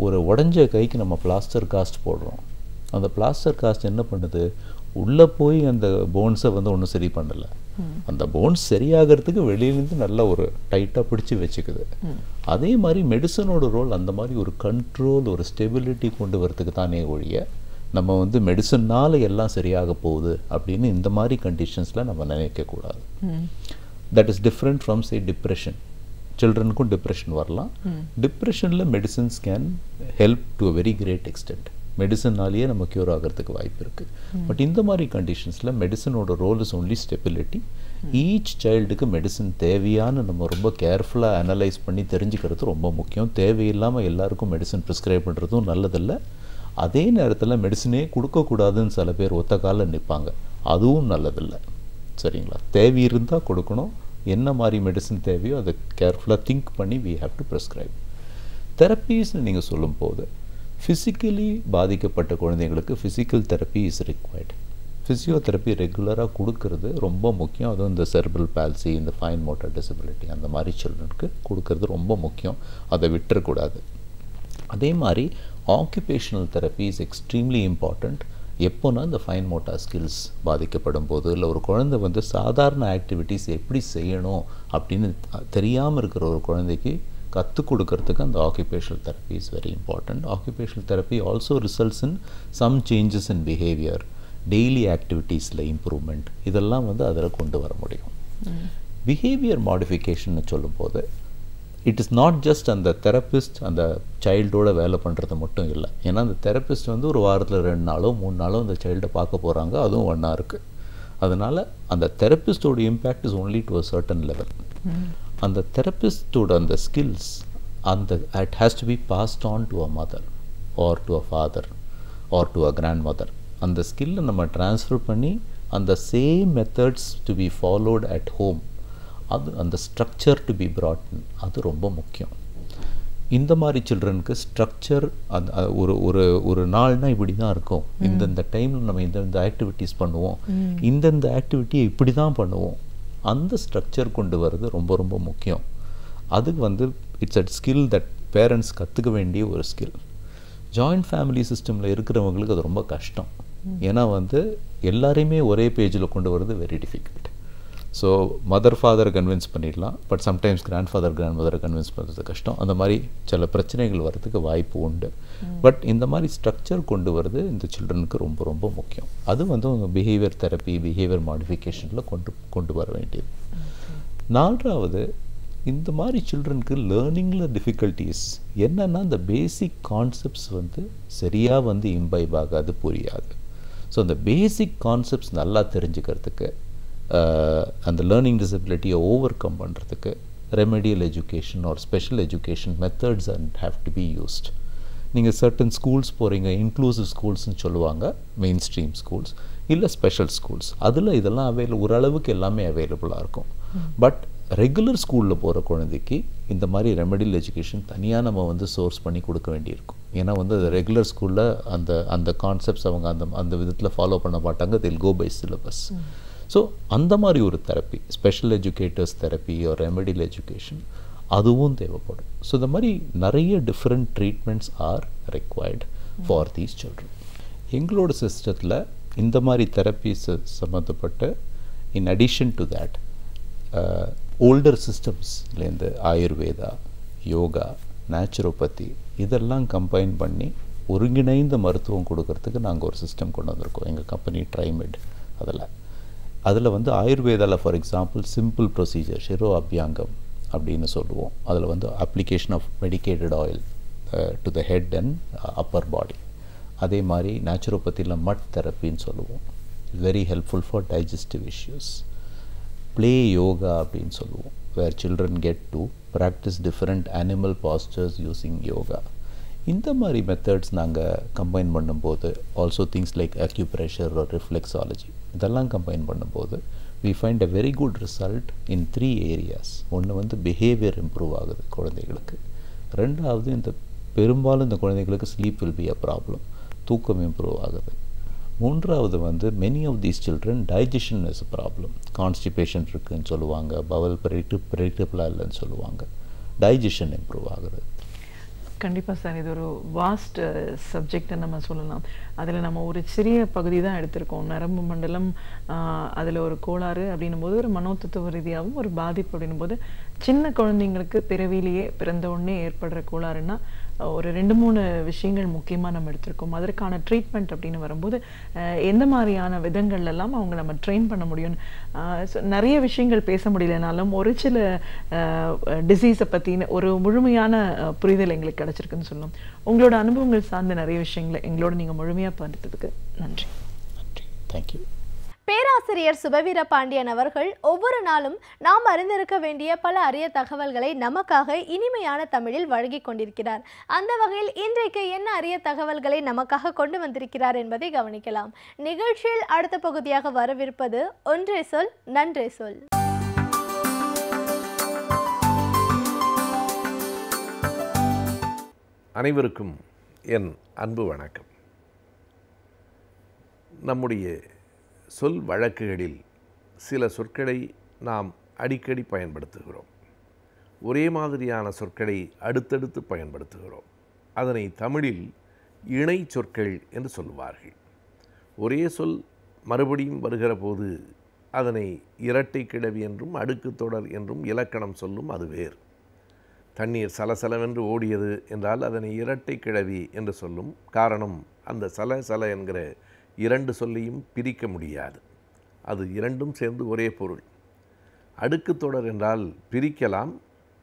ஒரு உடஞ்ச கைக்கு நம்ம பிளாஸ்டர் காஸ்ட் போடுறோம். அந்த பிளாஸ்டர் காஸ்ட் என்ன பண்ணுது, உள்ளே போய் அந்த போன்ஸை வந்து ஒன்றும் சரி பண்ணலை. அந்த போன்ஸ் சரியாகிறதுக்கு வெளியிலேருந்து நல்லா ஒரு டைட்டாக பிடிச்சி வச்சுக்குது. அதே மாதிரி மெடிசனோட ரோல் அந்த மாதிரி ஒரு கண்ட்ரோல், ஒரு ஸ்டெபிலிட்டி கொண்டு வரதுக்கு தானே ஒழிய நம்ம வந்து மெடிசன்னால் எல்லாம் சரியாக போகுது அப்படின்னு இந்த மாதிரி கண்டிஷன்ஸில் நம்ம நினைக்கக்கூடாது. That is different from say depression. சில்ட்ரனுக்கும் டிப்ரெஷன் வரலாம். டிப்ரெஷனில் medicines can help to a very great extent. மெடிசன்னாலேயே நம்ம க்யூர் ஆகிறதுக்கு வாய்ப்பு இருக்குது. பட் இந்த மாதிரி கண்டிஷன்ஸில் மெடிசனோட role is only stability. Each சைல்டுக்கு மெடிசன் தேவையான நம்ம ரொம்ப கேர்ஃபுல்லாக அனலைஸ் பண்ணி தெரிஞ்சுக்கிறது ரொம்ப முக்கியம். தேவையில்லாமல் எல்லாருக்கும் மெடிசன் ப்ரிஸ்கிரைப் பண்ணுறதும் நல்லதில்லை. அதே நேரத்தில் மெடிசனே கொடுக்கக்கூடாதுன்னு சில பேர் ஒத்த காலில் நிற்பாங்க, அதுவும் நல்லதில்லை. சரிங்களா? தேவை இருந்தால் கொடுக்கணும். என்ன மாதிரி மெடிசன் தேவையோ அதை கேர்ஃபுல்லாக திங்க் பண்ணி we have to prescribe. தெரப்பீஸ்னு நீங்கள் சொல்லும்போது ஃபிசிக்கலி பாதிக்கப்பட்ட குழந்தைங்களுக்கு physical therapy is required. Physiotherapy ரெகுலராக கொடுக்கறது ரொம்ப முக்கியம். அதுவும் இந்த செர்பல் பால்சி, இந்த ஃபைன் மோட்டார் டிசபிலிட்டி அந்த மாதிரி சில்ட்ரனுக்கு கொடுக்கறது ரொம்ப முக்கியம். அதை விட்டுறக்கூடாது. அதே மாதிரி occupational therapy is extremely important. எப்போனா இந்த ஃபைன் மோட்டார் ஸ்கில்ஸ் பாதிக்கப்படும் போது, இல்லை ஒரு குழந்தை வந்து சாதாரண ஆக்டிவிட்டீஸ் எப்படி செய்யணும் அப்படின்னு தெரியாமல் இருக்கிற ஒரு குழந்தைக்கு கற்றுக் கொடுக்கறதுக்கு அந்த occupational therapy is very important. Occupational therapy also results in some changes in behaviour, daily ஆக்டிவிட்டீஸில் இம்ப்ரூவ்மெண்ட், இதெல்லாம் வந்து அதில் கொண்டு வர முடியும். பிஹேவியர் மாடிஃபிகேஷன்னு சொல்லும்போது இட் இஸ் நாட் ஜஸ்ட் அந்த தெரப்பிஸ்ட் அந்த சைல்டோட வேலை பண்ணுறது மட்டும் இல்லை. ஏன்னா அந்த தெரப்பிஸ்ட் வந்து ஒரு வாரத்தில் 2 நாளோ 3 நாளோ அந்த சைல்டை பார்க்க போகிறாங்க, அதுவும் ஒன்றா இருக்குது. அதனால் அந்த தெரப்பிஸ்டோட impact is only to a certain level. அந்த தெரப்பிஸ்டோட அந்த ஸ்கில்ஸ் அந்த it has to be passed on to a mother or to a father or to a grandmother. அந்த ஸ்கில்லை நம்ம ட்ரான்ஸ்ஃபர் பண்ணி அந்த same methods to be followed at home, அது அந்த structure to be brought in, அது ரொம்ப முக்கியம். இந்த மாதிரி சில்ட்ரனுக்கு ஸ்ட்ரக்சர் அந்த ஒரு நாள்னால் இப்படி தான் இருக்கும், இந்தந்த டைமில் நம்ம இந்த ஆக்டிவிட்டீஸ் பண்ணுவோம், இந்தந்த ஆக்டிவிட்டியை இப்படி தான் பண்ணுவோம், அந்த ஸ்ட்ரக்சர் கொண்டு வர்றது ரொம்ப ரொம்ப முக்கியம். அதுக்கு வந்து it's a skill that parents கற்றுக்க வேண்டிய ஒரு ஸ்கில். ஜாயிண்ட் ஃபேமிலி சிஸ்டமில் இருக்கிறவங்களுக்கு அது ரொம்ப கஷ்டம். ஏன்னா வந்து எல்லாரையுமே ஒரே பேஜில் கொண்டு வர்றது வெரி டிஃபிகல்ட். ஸோ மதர் ஃபாதரை கன்வின்ஸ் பண்ணிடலாம், but sometimes grand father grand மதரை கன்வின்ஸ் பண்ணுறது கஷ்டம். அந்த மாதிரி சில பிரச்சனைகள் வர்றதுக்கு வாய்ப்பு உண்டு. பட் இந்த மாதிரி ஸ்ட்ரக்சர் கொண்டு வர்றது இந்த சில்ட்ரனுக்கு ரொம்ப ரொம்ப முக்கியம். அது வந்து அவங்க பிஹேவியர் தெரப்பி, பிஹேவியர் மாடிஃபிகேஷனில் கொண்டு வர வேண்டியது. 4வது, இந்த மாதிரி சில்ட்ரனுக்கு லேர்னிங்கில் டிஃபிகல்ட்டிஸ் என்னென்னா இந்த பேசிக் கான்செப்ட்ஸ் வந்து சரியாக வந்து இம்பைப் ஆகாது, புரியாது. ஸோ அந்த பேசிக் கான்செப்ட்ஸ் நல்லா தெரிஞ்சுக்கிறதுக்கு, அந்த லேர்னிங் டிசபிலிட்டியை ஓவர் கம் பண்ணுறதுக்கு remedial education are special education methods and have to be used. நீங்கள் சர்டன் ஸ்கூல்ஸ் போகிறீங்க, இன்க்ளூசிவ் ஸ்கூல்ஸ்னு சொல்லுவாங்க, மெயின் ஸ்ட்ரீம் ஸ்கூல்ஸ் இல்லை ஸ்பெஷல் ஸ்கூல்ஸ், அதில் இதெல்லாம் ஓரளவுக்கு எல்லாமே அவைலபிளாக இருக்கும். பட் ரெகுலர் ஸ்கூலில் போகிற குழந்தைக்கு இந்த மாதிரி ரெமெடியல் எஜுகேஷன் தனியாக நம்ம வந்து சோர்ஸ் பண்ணி கொடுக்க வேண்டியிருக்கும். ஏன்னா வந்து ரெகுலர் ஸ்கூலில் அந்த கான்செப்ட்ஸ் அவங்க அந்த விதத்தில் ஃபாலோ பண்ண மாட்டாங்க, தில் கோ பை சிலபஸ். ஸோ அந்த மாதிரி ஒரு தெரப்பி, ஸ்பெஷல் எஜுகேட்டர்ஸ் தெரப்பி ஒரு ரெமெடியல் எஜுகேஷன், அதுவும் தேவைப்படும். ஸோ இந்த மாதிரி நிறைய different treatments are required for these children. எங்களோட சிஸ்டத்தில் இந்த மாதிரி தெரப்பீஸ் சம்மந்தப்பட்ட in addition to that older சிஸ்டம்ஸ்லேருந்து ஆயுர்வேதா, யோகா, நேச்சுரோபதி இதெல்லாம் கம்பைன் பண்ணி ஒருங்கிணைந்த மருத்துவம் கொடுக்கறதுக்கு நாங்கள் ஒரு சிஸ்டம் கொண்டு வந்திருக்கோம் எங்கள் கம்பெனி ட்ரைமெட். அதில் வந்து ஆயுர்வேதாவில் for example simple procedure shiro abhyangam அப்படின்னு சொல்லுவோம். அதில் வந்து application of medicated oil to the head and upper body. அதே மாதிரி நேச்சுரோபதியில் மட் தெரப்பின்னு சொல்லுவோம், very helpful for digestive issues. Play yoga அப்படின்னு சொல்லுவோம், where children get to practise different animal postures using yoga. இந்த மாதிரி மெத்தட்ஸ் நாங்கள் கம்பைன் பண்ணும்போது, also things like acupressure or reflexology, இதெல்லாம் கம்பைன் பண்ணும்போது we find a very good result in 3 areas. ஒன்று வந்து behavior improve ஆகுது குழந்தைகளுக்கு. ரெண்டாவது இந்த பெரும்பாலும் இந்த குழந்தைகளுக்கு sleep will be a problem, தூக்கம் இம்ப்ரூவ் ஆகுது. மூன்றாவது வந்து many of these children digestion is a problem, constipation இருக்குன்னு சொல்லுவாங்க, bowel predictable இல்லைன்னு சொல்லுவாங்க, digestion இம்ப்ரூவ் ஆகுது. கண்டிப்பாக சார், இது ஒரு வாஸ்ட் சப்ஜெக்டை நம்ம சொல்லலாம். அதில் நம்ம ஒரு சிறிய பகுதி தான் எடுத்திருக்கோம். நரம்பு மண்டலம், அதில் ஒரு கோளாறு அப்படின்னும் போது, ஒரு மனோதத்துவ ரீதியாகவும் ஒரு பாதிப்பு அப்படின்னும் போது, சின்ன குழந்தைங்களுக்கு பிறவிலேயே பிறந்த உடனே ஏற்படுற கோளாறுன்னா ஒரு 2-3 விஷயங்கள் முக்கியமாக நம்ம எடுத்திருக்கோம். அதற்கான ட்ரீட்மெண்ட் அப்படின்னு வரும்போது எந்த மாதிரியான விதங்கள்லாம் அவங்க நம்ம ட்ரெயின் பண்ண முடியும். நிறைய விஷயங்கள் பேச முடியலனாலும் ஒரு சில டிசீஸை பற்றின ஒரு முழுமையான புரிதல் எங்களுக்கு கிடச்சிருக்குன்னு சொல்லலாம். உங்களோட அனுபவங்கள் சார்ந்த நிறைய விஷயங்களை எங்களோட நீங்கள் முழுமையாக பகிர்ந்ததுக்கு நன்றி. நன்றி, தேங்க்யூ. பேராசிரியர் சுபவீர பாண்டியன் அவர்கள் ஒவ்வொரு நாளும் நாம் அறிந்திருக்க வேண்டிய பல அரிய தகவல்களை நமக்காக இனிமையான தமிழில் வழங்கிக் கொண்டிருக்கிறார். அந்த வகையில் இன்றைக்கு என்ன அரிய தகவல்களை நமக்காக கொண்டு வந்திருக்கிறார் என்பதை கவனிக்கலாம். நிகழ்ச்சியில் அடுத்த பகுதியாக வரவிருப்பது ஒன்றே சொல் நன்றே சொல். அனைவருக்கும் என் அன்பு வணக்கம். நம்முடைய சொல் வழக்குகளில் சில சொற்களை நாம் அடிக்கடி பயன்படுத்துகிறோம். ஒரே மாதிரியான சொற்களை அடுத்தடுத்து பயன்படுத்துகிறோம். அதனை தமிழில் இணை சொற்கள் என்று சொல்லுவார்கள். ஒரே சொல் மறுபடியும் வருகிற போது அதனை இரட்டை கிளவி என்றும் அடுக்கு தொடர் என்றும் இலக்கணம் சொல்லும். அது வேறு. தண்ணீர் சலசலவென்று ஓடியது என்றால் அதனை இரட்டை கிளவி என்று சொல்லும். காரணம், அந்த சல என்கிற 2 சொல்லையும் பிரிக்க முடியாது. அது இரண்டும் சேர்ந்து ஒரே பொருள். அடுக்கு தொடர் என்றால் பிரிக்கலாம்,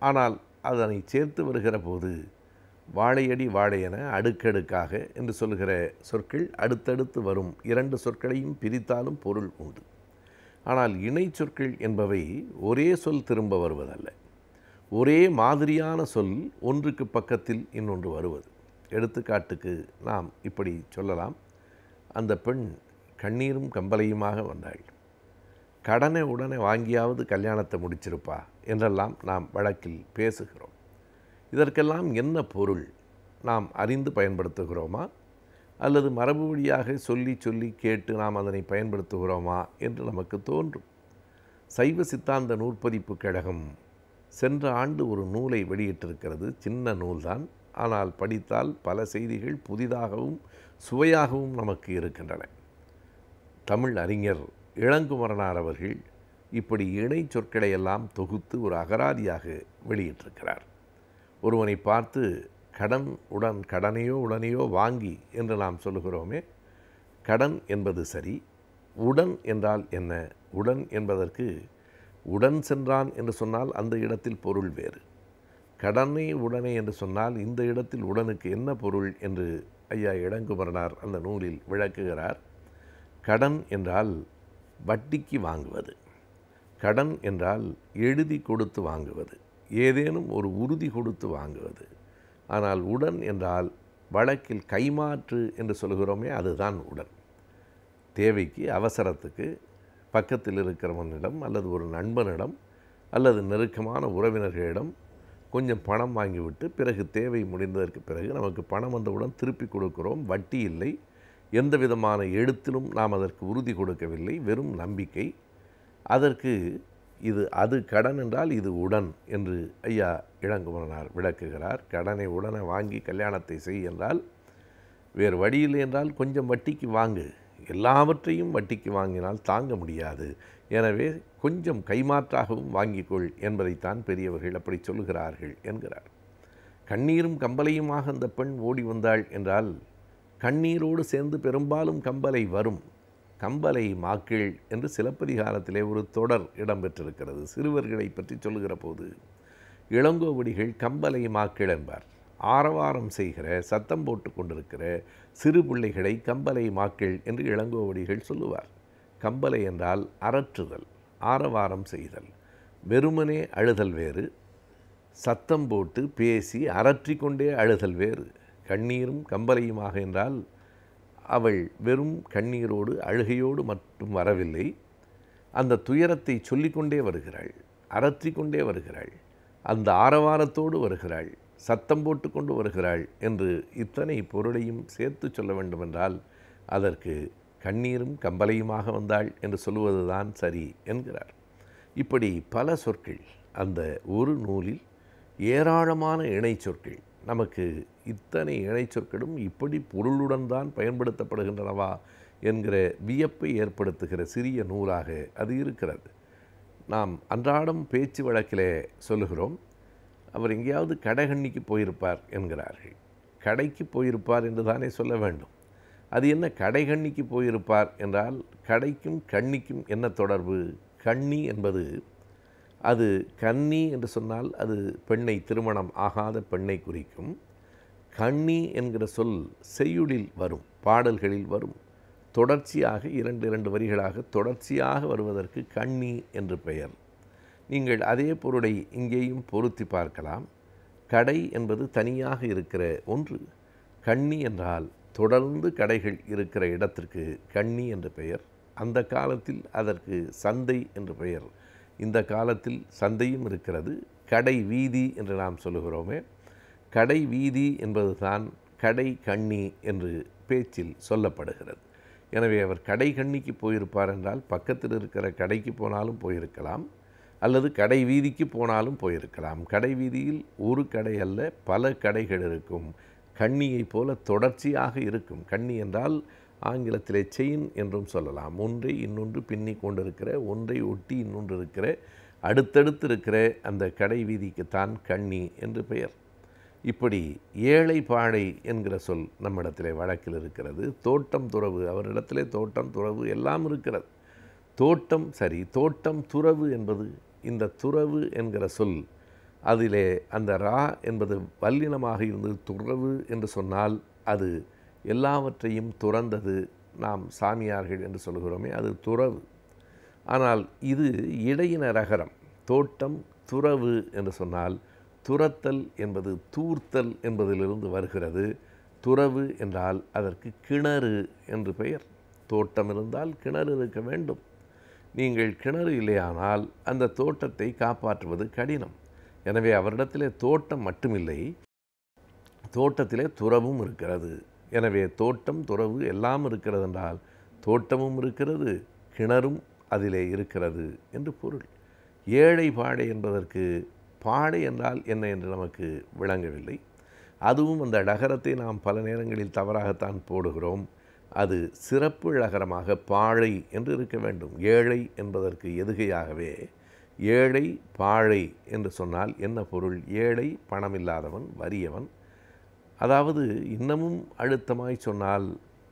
ஆனால் அதனை சேர்த்து வருகிற போது வாழையடி வாழையென அடுக்கடுக்காக என்று சொல்கிற சொற்கள் அடுத்தடுத்து வரும். 2 சொற்களையும் பிரித்தாலும் பொருள் உண்டு. ஆனால் இணை சொற்கள் என்பவை ஒரே சொல் திரும்ப வருவதல்ல. ஒரே மாதிரியான சொல் ஒன்றுக்கு பக்கத்தில் இன்னொன்று வருவது. எடுத்துக்காட்டுக்கு நாம் இப்படி சொல்லலாம். அந்த பெண் கண்ணீரும் கம்பலையுமாக வந்தாள். கடனை உடனே வாங்கியாவது கல்யாணத்தை முடிச்சிருப்பா என்றெல்லாம் நாம் வழக்கில் பேசுகிறோம். இதற்கெல்லாம் என்ன பொருள்? நாம் அறிந்து பயன்படுத்துகிறோமா அல்லது மரபு வழியாக சொல்லி சொல்லி கேட்டு நாம் அதனை பயன்படுத்துகிறோமா என்று நமக்கு தோன்றும். சைவ சித்தாந்த நூற்பதிப்பு கழகம் சென்ற ஆண்டு ஒரு நூலை வெளியிட்டிருக்கிறது. சின்ன நூல்தான், ஆனால் படித்தால் பல செய்திகள் புதிதாகவும் சுவையாகவும் நமக்கு இருக்கின்றன. தமிழ் அறிஞர் இளங்குமரனார் அவர்கள் இப்படி இணை சொற்களை எல்லாம் தொகுத்து ஒரு அகராதியாக வெளியிட்டிருக்கிறார். ஒருவனை பார்த்து கடன் உடன் கடனையோ உடனேயோ வாங்கி என்று நாம் சொல்லுகிறோமே, கடன் என்பது சரி. உடன் என்றால் என்ன? உடன் என்பதற்கு உடன் சென்றான் என்று சொன்னால் அந்த இடத்தில் பொருள் வேறு. கடனை உடனே என்று சொன்னால் இந்த இடத்தில் உடனுக்கு என்ன பொருள் என்று ஐயா இளங்குமரனார் அந்த நூலில் விளக்குகிறார். கடன் என்றால் வட்டிக்கு வாங்குவது. கடன் என்றால் எழுதி கொடுத்து வாங்குவது, ஏதேனும் ஒரு உறுதி கொடுத்து வாங்குவது. ஆனால் உடன் என்றால் வழக்கில் கைமாற்று என்று சொல்கிறோமே, அதுதான் உடன். தேவைக்கு அவசரத்துக்கு பக்கத்தில் இருக்கிறவனிடம் அல்லது ஒரு நண்பனிடம் அல்லது நெருக்கமான உறவினர்களிடம் கொஞ்சம் பணம் வாங்கிவிட்டு பிறகு தேவை முடிந்ததற்கு பிறகு நமக்கு பணம் வந்தவுடன் திருப்பி கொடுக்கிறோம். வட்டி இல்லை, எந்த விதமான எழுத்திலும் நாம் அதற்கு உறுதி கொடுக்கவில்லை, வெறும் நம்பிக்கை. அதற்கு அது கடன் என்றால் இது உடன் என்று ஐயா இளங்குமரனார் விளக்குகிறார். கடனை உடனே வாங்கி கல்யாணத்தை செய் என்றால் வேறு வழியில்லை என்றால் கொஞ்சம் வட்டிக்கு வாங்கு. எல்லாவற்றையும் வட்டிக்கு வாங்கினால் தாங்க முடியாது. எனவே கொஞ்சம் கைமாற்றாகவும் வாங்கிக்கொள் என்பதைத்தான் பெரியவர்கள் அப்படி சொல்லுகிறார்கள் என்கிறார். கண்ணீரும் கம்பலையுமாக அந்த பெண் ஓடி வந்தாள் என்றால் கண்ணீரோடு சேர்ந்து பெரும்பாலும் கம்பலை வரும். கம்பலை மாக்கள் என்று சிலப்பதிகாரத்திலே ஒரு தொடர் இடம்பெற்றிருக்கிறது. சிறுவர்களை பற்றி சொல்லுகிற போது இளங்கோவடிகள் கம்பலை மாக்கள் என்பார். ஆரவாரம் செய்கிற, சத்தம் போட்டு கொண்டிருக்கிற சிறு பிள்ளைகளை கம்பலை மாக்கள் என்று இளங்கோவடிகள் சொல்லுவார். கம்பலை என்றால் அரற்றுதல், ஆரவாரம் செய்தல். வெறுமனே அழுதல் வேறு, சத்தம் போட்டு பேசி அரற்றி கொண்டே அழுதல் வேறு. கண்ணீரும் கம்பலையுமாக என்றால் அவள் வெறும் கண்ணீரோடு அழுகையோடு மட்டும் வரவில்லை. அந்த துயரத்தை சொல்லிக்கொண்டே வருகிறாள், அரற்றிக்கொண்டே வருகிறாள், அந்த ஆரவாரத்தோடு வருகிறாள், சத்தம் போட்டு கொண்டு வருகிறாள் என்று இத்தனை பொருளையும் சேர்த்து சொல்ல வேண்டுமென்றால் அதற்கு கண்ணீரும் கம்பலையுமாக வந்தாள் என்று சொல்லுவதுதான் சரி என்கிறார். இப்படி பல சொற்கள் அந்த ஒரு நூலில் ஏராளமான இணை சொற்கள். நமக்கு இத்தனை இணை சொற்களும் இப்படி பொருளுடன் தான் பயன்படுத்தப்படுகின்றனவா என்கிற வியப்பை ஏற்படுத்துகிற சிறிய நூலாக அது இருக்கிறது. நாம் அன்றாடம் பேச்சு வழக்கிலே சொல்லுகிறோம், அவர் எங்கேயாவது கடைகண்ணிக்கு போயிருப்பார் என்கிறார்கள். கடைக்கு போயிருப்பார் என்று தானே சொல்ல வேண்டும். அது என்ன கடைகண்ணிக்கு போயிருப்பார் என்றால் கடைக்கும் கண்ணிக்கும் என்ன தொடர்பு? கண்ணி என்பது அது கன்னி என்று சொன்னால் அது பெண்ணை, திருமணம் ஆகாத பெண்ணை குறிக்கும். கண்ணி என்கிற சொல் செய்யுளில் வரும், பாடல்களில் வரும். தொடர்ச்சியாக இரண்டு வரிகளாக தொடர்ச்சியாக வருவதற்கு கண்ணி என்று பெயர். நீங்கள் அதே பொருளை இங்கேயும் பொருத்தி பார்க்கலாம். கடை என்பது தனியாக இருக்கிற ஒன்று. கண்ணி என்றால் தொடர்ந்து கடைகள் இருக்கிற இடத்திற்கு கண்ணி என்று பெயர். அந்த காலத்தில் அதற்கு சந்தை என்று பெயர். இந்த காலத்தில் சந்தையும் இருக்கிறது. கடை வீதி என்று நாம் சொல்லுகிறோமே, கடை வீதி என்பது தான் கடை கண்ணி என்று பேச்சில் சொல்லப்படுகிறது. எனவே அவர் கடை கண்ணிக்கு போயிருப்பார் என்றால் பக்கத்தில் இருக்கிற கடைக்கு போனாலும் போயிருக்கலாம், அல்லது கடை வீதிக்கு போனாலும் போயிருக்கலாம். கடை வீதியில் ஒரு கடை அல்ல, பல கடைகள் இருக்கும். கண்ணியை போல தொடர்ச்சியாக இருக்கும். கண்ணி என்றால் ஆங்கிலத்திலே செயின் என்றும் சொல்லலாம். ஒன்றை இன்னொன்று பின்னி கொண்டிருக்கிற, ஒன்றை ஒட்டி இன்னொன்று இருக்கிற, அடுத்தடுத்து இருக்கிற அந்த கடை வீதிக்குத்தான் கண்ணி என்று பெயர். இப்படி ஏழை பாழை என்கிற சொல் நம்மிடத்திலே வழக்கில் இருக்கிறது. தோட்டம் துறவு, அவரிடத்திலே தோட்டம் துறவு எல்லாம் இருக்கிறது. தோட்டம் சரி, தோட்டம் துறவு என்பது, இந்த துறவு என்கிற சொல் அதிலே அந்த ரா என்பது வல்லினமாக இருந்து துறவு என்று சொன்னால் அது எல்லாவற்றையும் துறந்தது. நாம் சாமியார்கள் என்று சொல்கிறோமே, அது துறவு. ஆனால் இது இடையின ரகரம். தோட்டம் துறவு என்று சொன்னால் துரத்தல் என்பது தூர்த்தல் என்பதிலிருந்து வருகிறது. துறவு என்றால் அதற்கு கிணறு என்று பெயர். தோட்டம் இருந்தால் கிணறு இருக்க வேண்டும். நீங்கள் கிணறு இல்லையானால் அந்த தோட்டத்தை காப்பாற்றுவது கடினம். எனவே அவரிடத்திலே தோட்டம் மட்டுமில்லை, தோட்டத்திலே துறவும் இருக்கிறது. எனவே தோட்டம் துறவு எல்லாம் இருக்கிறது என்றால் தோட்டமும் இருக்கிறது, கிணறும் அதிலே இருக்கிறது என்று பொருள். ஏழை பாடை என்பதற்கு பாடை என்றால் என்ன என்று நமக்கு விளங்கவில்லை. அதுவும் அந்த டகரத்தை நாம் பல நேரங்களில் தவறாகத்தான் போடுகிறோம். அது சிறப்பு ழகரமாக பாழை என்று இருக்க வேண்டும். ஏழை என்பதற்கு எதுகையாகவே ஏழை பாழை என்று சொன்னால் என்ன பொருள்? ஏழை பணமில்லாதவன், வறியவன். அதாவது இன்னமும் அழுத்தமாய் சொன்னால்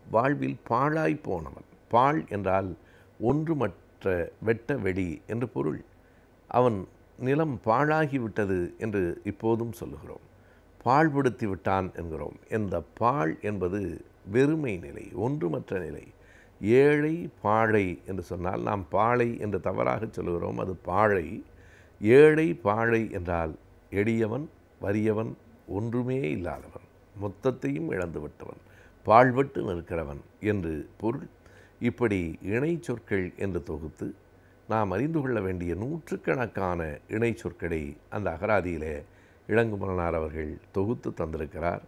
வாழ்வில் பாழாய் போனவன். பாழ் என்றால் ஒன்றுமற்ற வெட்ட வெடி என்று பொருள். அவன் நிலம் பாழாகிவிட்டது என்று இப்போதும் சொல்லுகிறோம். பாழ்படுத்தி விட்டான் என்கிறோம். இந்த பாழ் என்பது வெறுமை நிலை, ஒன்றுமற்ற நிலை. ஏழை பாழை என்று சொன்னால் நாம் பாழை என்று தவறாக சொல்லுகிறோம், அது பாழை. ஏழை பாழை என்றால் எளியவன், வறியவன், ஒன்றுமே இல்லாதவன், மொத்தத்தையும் இழந்து விட்டவன், பாழ்பட்டு நிற்கிறவன் என்று பொருள். இப்படி இணை சொற்கள் என்று தொகுத்து நாம் அறிந்து கொள்ள வேண்டிய நூற்றுக்கணக்கான இணை சொற்களை அந்த அகராதியிலே இளங்குமரனார் அவர்கள் தொகுத்து தந்திருக்கிறார்.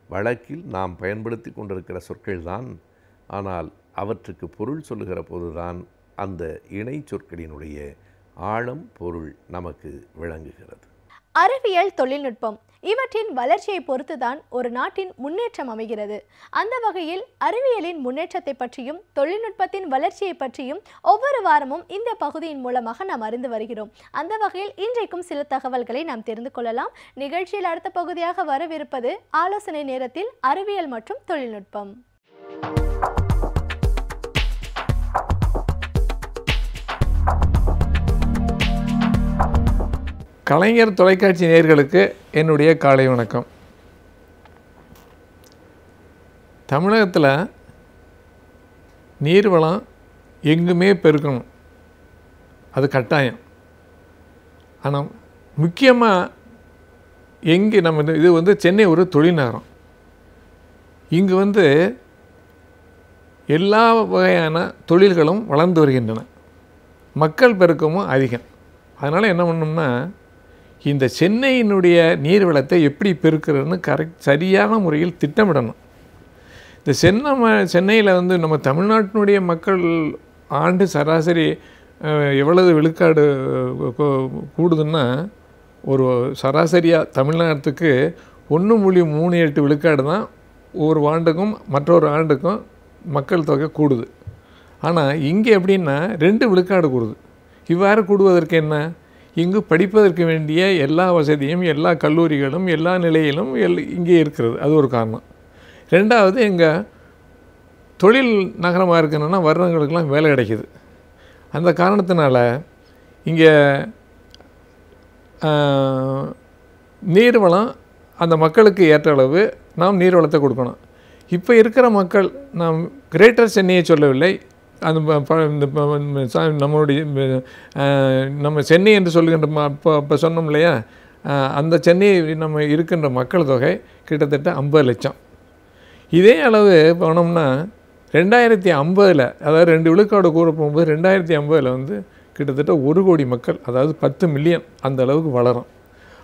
வழக்கில் நாம் பயன்படுத்தி கொண்டிருக்கிற சொற்கள்தான், ஆனால் அவற்றுக்கு பொருள் சொல்லுகிற போதுதான் அந்த இணை சொற்களினுடைய ஆழம், பொருள் நமக்கு விளங்குகிறது. அறிவியல், தொழில்நுட்பம் இவற்றின் வளர்ச்சியை பொறுத்துதான் ஒரு நாட்டின் முன்னேற்றம் அமைகிறது. அந்த வகையில் அறிவியலின் முன்னேற்றத்தை பற்றியும் தொழில்நுட்பத்தின் வளர்ச்சியை பற்றியும் ஒவ்வொரு வாரமும் இந்த பகுதியின் மூலமாக நாம் அறிந்து வருகிறோம். அந்த வகையில் இன்றைக்கும் சில தகவல்களை நாம் தெரிந்து கொள்ளலாம். நிகழ்ச்சியில் அடுத்த பகுதியாக வரவிருப்பது ஆலோசனை நேரத்தில் அறிவியல் மற்றும் தொழில்நுட்பம். கலைஞர் தொலைக்காட்சி நேயர்களுக்கு என்னுடைய காலை வணக்கம். தமிழகத்தில் நீர்வளம் எங்குமே பெருக்கணும், அது கட்டாயம். ஆனால் முக்கியமாக எங்கே நம்ம இது சென்னை ஒரு தொழில் நகரம். இங்கு எல்லா வகையான தொழில்களும் வளர்ந்து வருகின்றன. மக்கள் பெருக்கமும் அதிகம். அதனால் என்ன பண்ணோம்னா, இந்த சென்னையினுடைய நீர்வளத்தை எப்படி பெருக்கிறதுன்னு சரியான முறையில் திட்டமிடணும். இந்த சென்னையில் வந்து நம்ம தமிழ்நாட்டினுடைய மக்கள் ஆண்டு சராசரி எவ்வளவு விழுக்காடு கூடுதுன்னா, ஒரு சராசரியாக தமிழ்நாட்டுக்கு 1.38 விழுக்காடு தான் ஒரு ஆண்டுக்கும் மற்றொரு ஆண்டுக்கும் மக்கள் தொகை கூடுது. ஆனால் இங்கே எப்படின்னா 2 விழுக்காடு கூடுது. இவ்வாறு கூடுவதற்கு என்ன, இங்கு படிப்பதற்கு வேண்டிய எல்லா வசதியும் எல்லா கல்லூரிகளும் எல்லா நிலையிலும் இங்கே இருக்கிறது. அது ஒரு காரணம். ரெண்டாவது, எங்கள் தொழில் நகரமாக இருக்கணும்னா வர்றவங்களுக்கெல்லாம் வேலை கிடைக்கிது. அந்த காரணத்தினால இங்கே நீர்வளம் அந்த மக்களுக்கு ஏற்ற அளவு நாம் நீர்வளத்தை கொடுக்கணும். இப்போ இருக்கிற மக்கள், நாம் கிரேட்டர் சென்னையை சொல்லவில்லை, அந்த நம்மளுடைய நம்ம சென்னை என்று சொல்லுகின்ற அப்போ சொன்னோம் இல்லையா, அந்த சென்னை நம்ம இருக்கின்ற மக்கள் தொகை கிட்டத்தட்ட 50 லட்சம். இதே அளவு போனோம்னா 2050, அதாவது 2 விழுக்காடு கூற போகும்போது 2050 வந்து கிட்டத்தட்ட 1 கோடி மக்கள், அதாவது 10 மில்லியன் அந்த அளவுக்கு வளரும்.